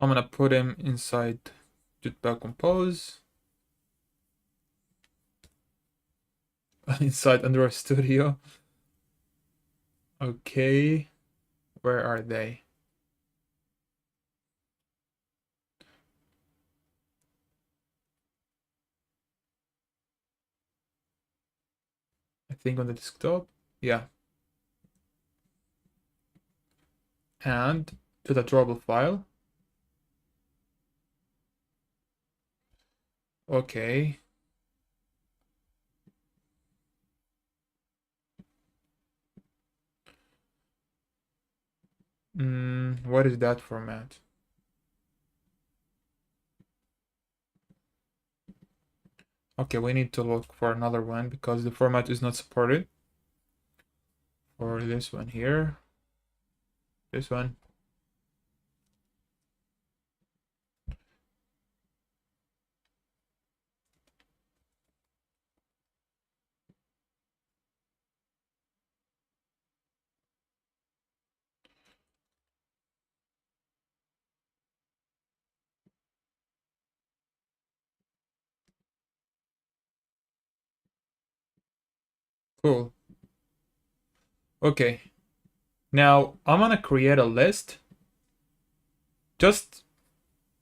I'm gonna put him inside Jetpack Compose. Inside Android Studio. Okay, where are they? I think on the desktop. Yeah. And to the drawable file. Okay. What is that format? Okay, we need to look for another one because the format is not supported. For this one here. This one. Cool. Okay. Now I'm gonna create a list. Just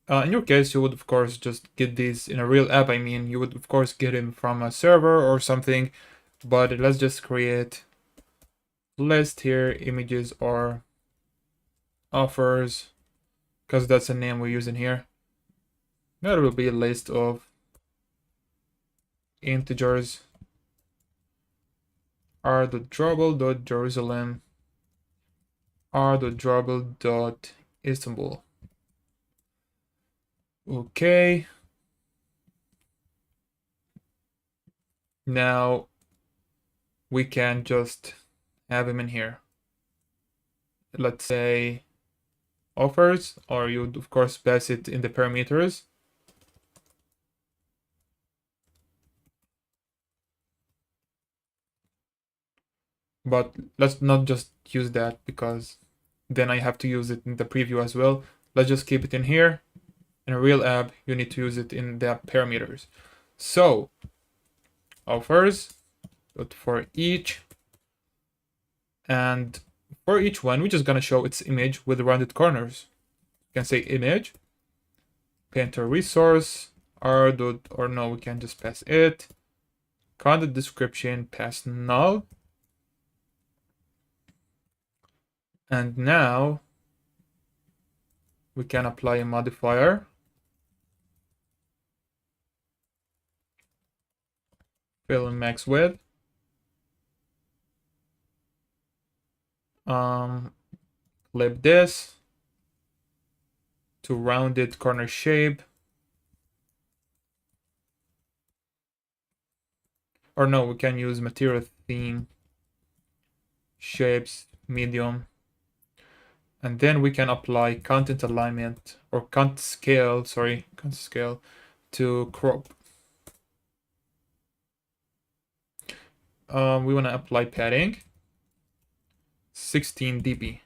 in your case, you would of course just get these in a real app. I mean, you would of course get them from a server or something. But let's just create list here, images or offers, because that's the name we're using here. That will be a list of integers r.drawable.jerusalem r.drawable.istanbul. Okay. Now we can just have him in here. Let's say offers, or you'd of course pass it in the parameters. But let's not just use that, because then I have to use it in the preview as well. Let's just keep it in here. In a real app, you need to use it in the parameters. So offers, but for each, and for each one, we're just gonna show its image with rounded corners. You can say image, painter resource, r dot, or no, we can just pass it. Content description, pass null. And now we can apply a modifier. Fill in max width. Clip this to rounded corner shape. Or no, we can use material theme, shapes, medium. And then we can apply content alignment or content scale to crop. We want to apply padding 16 dB.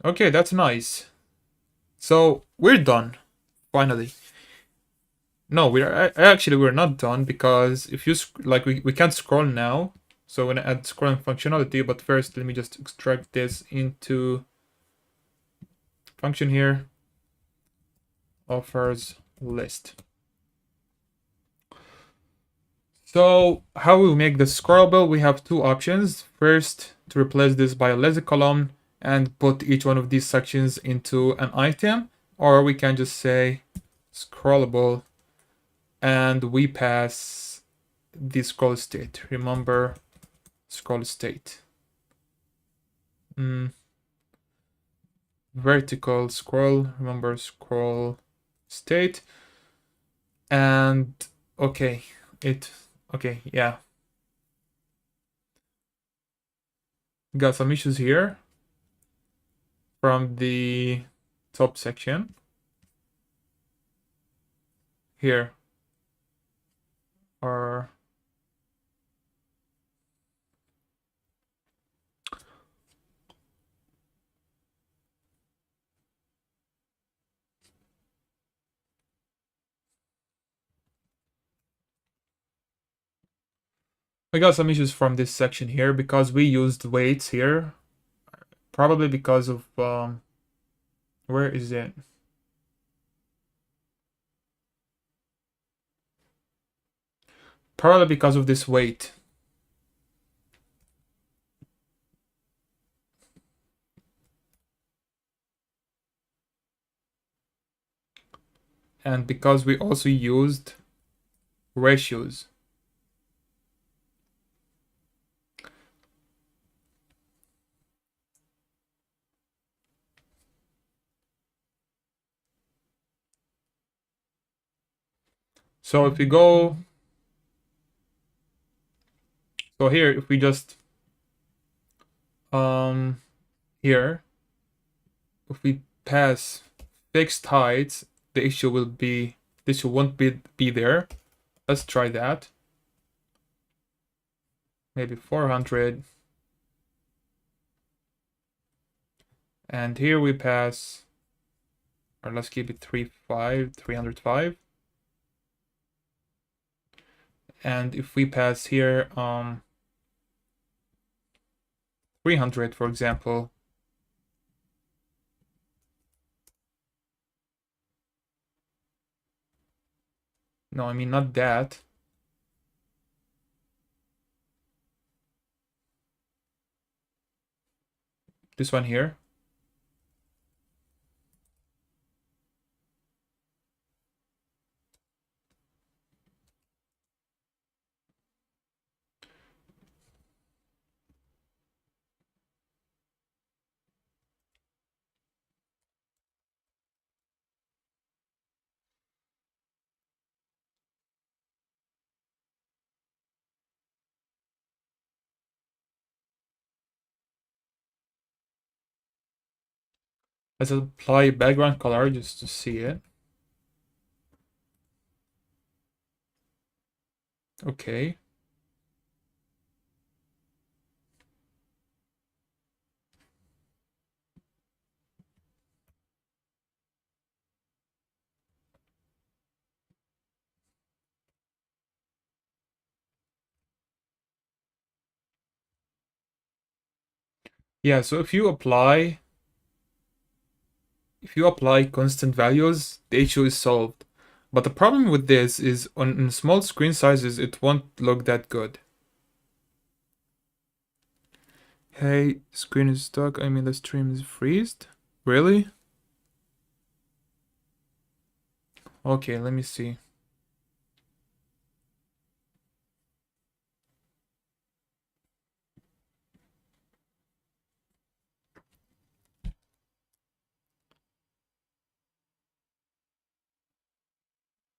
Okay, that's nice. So we're done, finally. No, we're not done, because if you like we can't scroll now. So we're gonna add scrolling functionality, but first let me just extract this into function here. Offers list. So how we make this scrollable, we have two options. First, to replace this by a lazy column and put each one of these sections into an item, or we can just say scrollable and we pass the scroll state. Remember, scroll state. Vertical scroll, remember scroll state. And okay, yeah. Got some issues here from the top section. Here. Or I got some issues from this section here because we used weights here. Probably because of where is it? Probably because of this weight. And because we also used ratios. So if we go, so here, if we just, here, if we pass fixed heights, the issue will be, this issue won't be there. Let's try that. Maybe 400. And here we pass, or let's keep it 305. And if we pass here 300, for example, no, I mean not that. This one here. Let's apply background color just to see it. Okay. Yeah, so if you apply constant values, the issue is solved. But the problem with this is on small screen sizes, it won't look that good. Hey, screen is stuck. I mean, the stream is freezed. Really? Okay, let me see.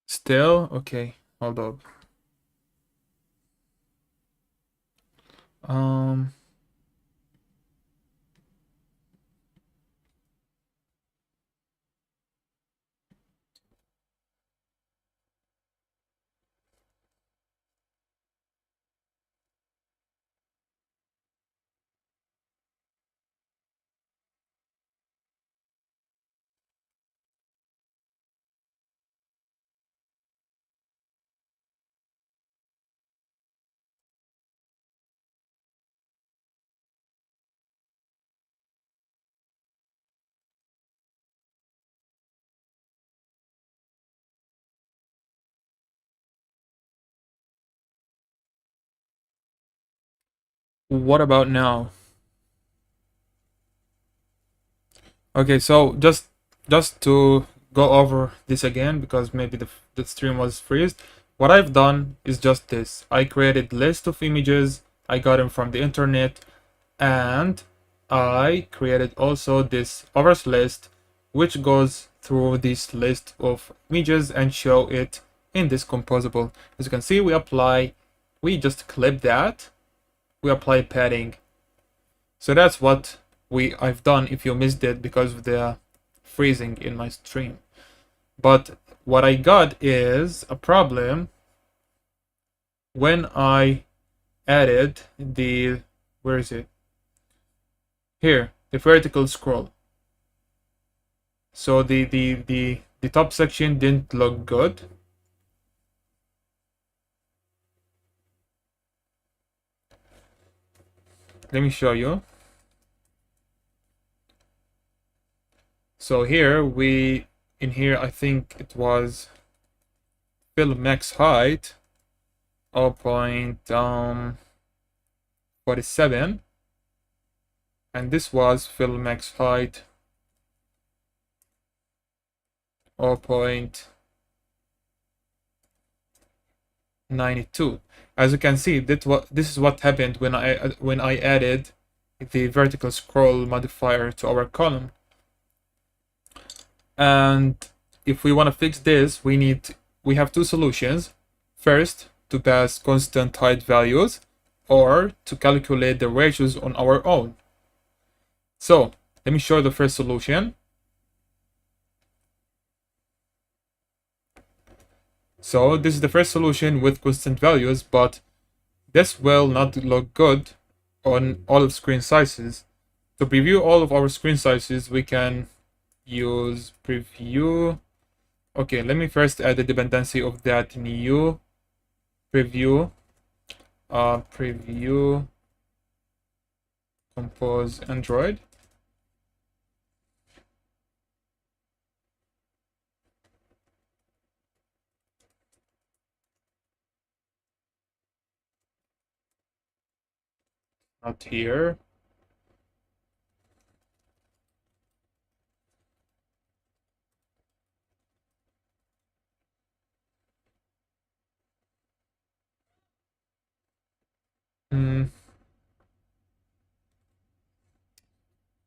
Still? Okay, hold up. Um, what about now? Okay, so just to go over this again because maybe the stream was freezed. What I've done is just this. I created list of images. I got them from the internet, and I created also this overs list, which goes through this list of images and show it in this composable. As you can see, we just clip that. We apply padding. So that's what I've done if you missed it because of the freezing in my stream. But what I got is a problem when I added the, where is it? Here, the vertical scroll. So the top section didn't look good. Let me show you. So here in here I think it was fill max height 0.47, and this was fill max height 0.92. As you can see, this is what happened when I added the vertical scroll modifier to our column. And if we want to fix this, we have two solutions. First, to pass constant height values, or to calculate the ratios on our own. So let me show the first solution. So this is the first solution with constant values, but this will not look good on all screen sizes. To preview all of our screen sizes, we can use preview. Okay, let me first add the dependency of that new preview, preview compose Android. Not here.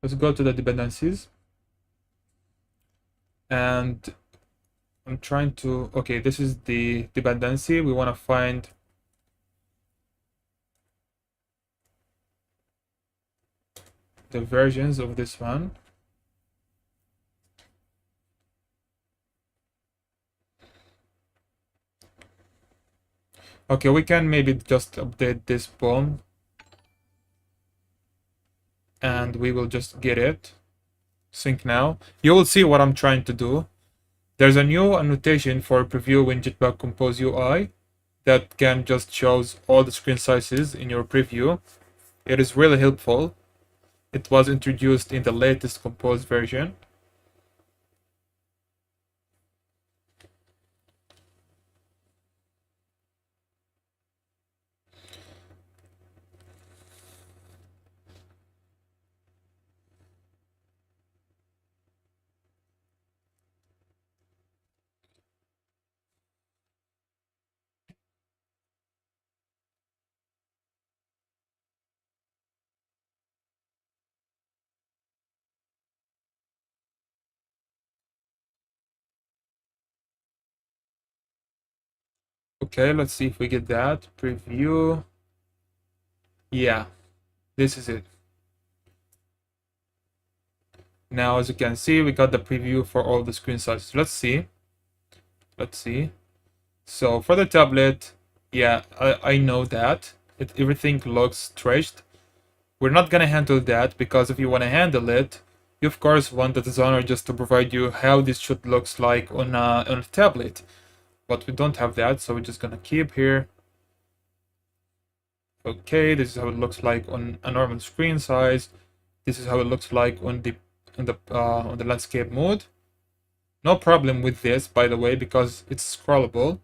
Let's go to the dependencies. And I'm trying to, okay, this is the dependency. We want to find the versions of this one. Okay, we can maybe just update this poem and we will just get it. Sync now. You will see what I'm trying to do. There's a new annotation for preview in Jetpack Compose UI that can just shows all the screen sizes in your preview. It is really helpful. It was introduced in the latest Compose version. Okay, let's see if we get that. Preview. Yeah, this is it. Now, as you can see, we got the preview for all the screen sizes. Let's see. Let's see. So for the tablet, yeah, I know that. Everything looks traced. We're not gonna handle that because if you want to handle it, you of course want the designer just to provide you how this should looks like on a tablet. But we don't have that, so we're just gonna keep here. Okay, this is how it looks like on a normal screen size. This is how it looks like on the landscape mode. No problem with this, by the way, because it's scrollable.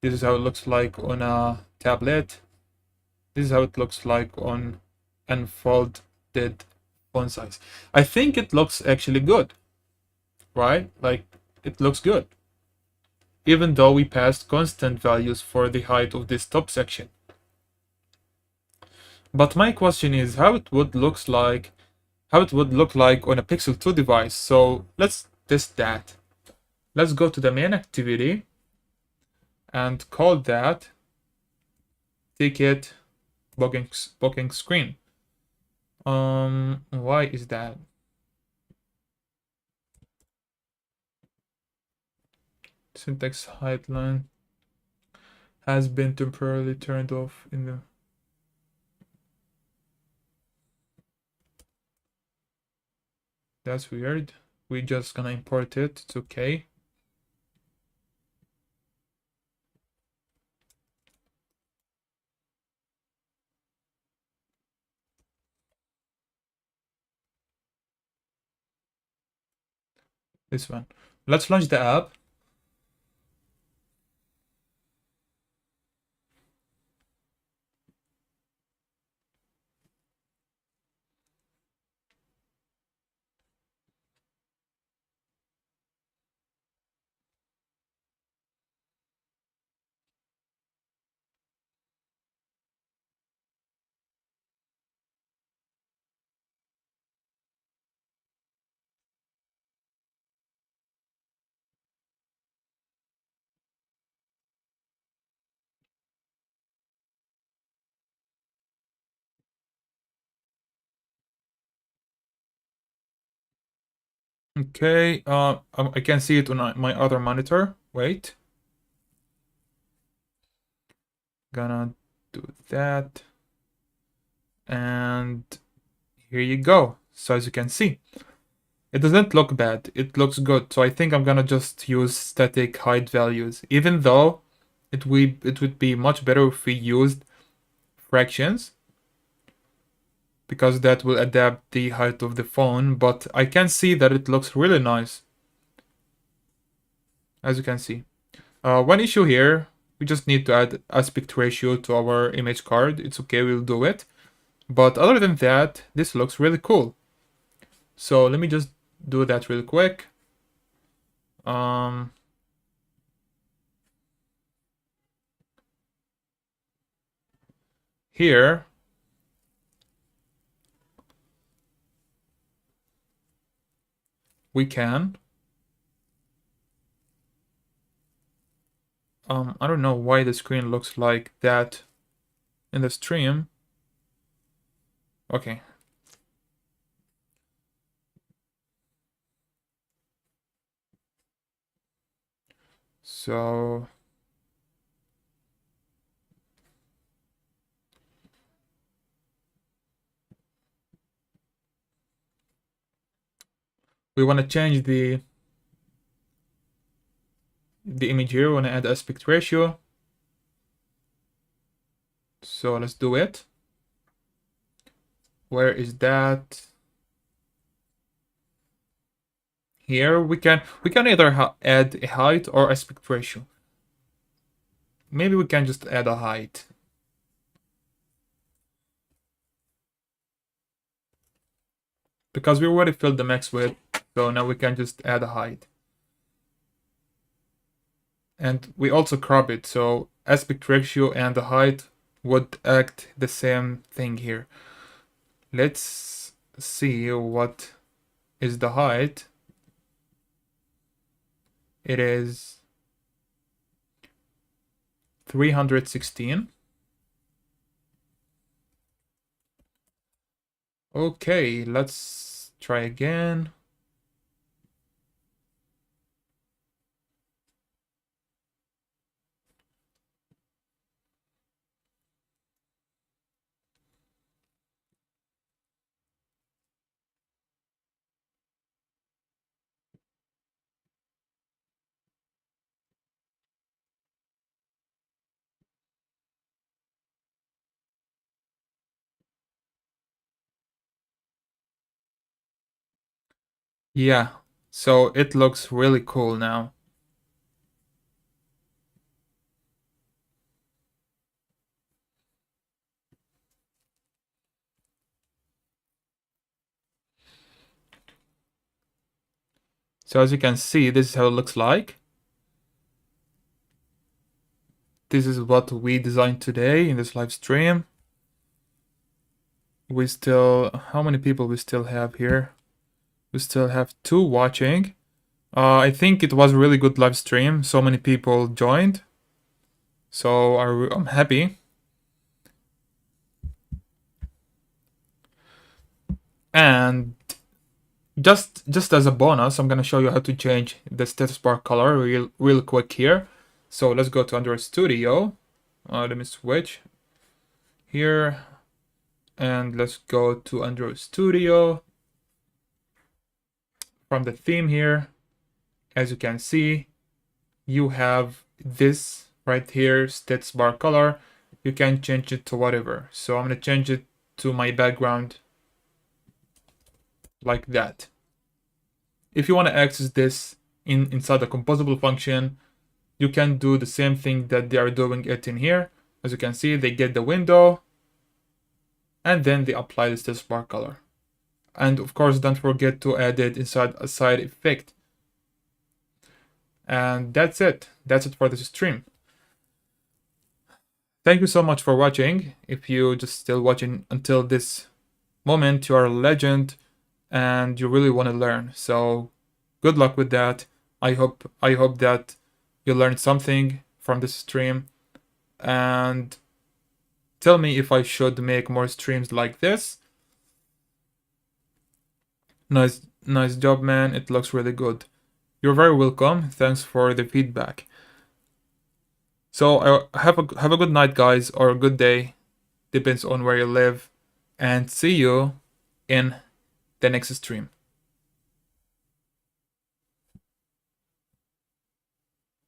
This is how it looks like on a tablet. This is how it looks like on unfolded font size. I think it looks actually good, right? Like, it looks good. Even though we passed constant values for the height of this top section. But my question is how it would look like on a Pixel 2 device. So let's test that. Let's go to the main activity and call that ticket booking screen. Why is that? Syntax headline has been temporarily turned off in the That's weird. We're just gonna import it. It's okay. This one. Let's launch the app. Okay, I can see it on my other monitor. Wait. Gonna do that. And here you go. So as you can see, it doesn't look bad. It looks good. So I think I'm gonna just use static height values, even though it would be much better if we used fractions, because that will adapt the height of the phone, but I can see that it looks really nice, as you can see. One issue here, we just need to add aspect ratio to our image card. It's okay, we'll do it. But other than that, this looks really cool. So let me just do that real quick. Here, we can. I don't know why the screen looks like that in the stream. Okay. So we want to change the image here. We want to add aspect ratio. So let's do it. Where is that? Here we can either add a height or aspect ratio. Maybe we can just add a height. Because we already filled the max width, so now we can just add a height. And we also crop it, so aspect ratio and the height would act the same thing here. Let's see what is the height. It is 316. Okay, let's try again. Yeah, so it looks really cool now. So as you can see, this is how it looks like. This is what we designed today in this live stream. We still, how many people we still have here? We still have 2 watching. I think it was a really good live stream. So many people joined. So I'm happy. And just as a bonus, I'm gonna show you how to change the status bar color real quick here. So let's go to Android Studio. Let me switch here. And let's go to Android Studio. From the theme here, as you can see, you have this right here, status bar color. You can change it to whatever. So I'm gonna change it to my background like that. If you want to access this inside the composable function, you can do the same thing that they are doing it in here. As you can see, they get the window and then they apply the status bar color. And of course, don't forget to add it inside a side effect. And that's it. That's it for this stream. Thank you so much for watching. If you just still watching until this moment, you are a legend and you really want to learn. So good luck with that. I hope that you learned something from this stream, and tell me if I should make more streams like this. Nice job, man. It looks really good. You're very welcome. Thanks for the feedback. So have a good night, guys, or a good day. Depends on where you live. And see you in the next stream.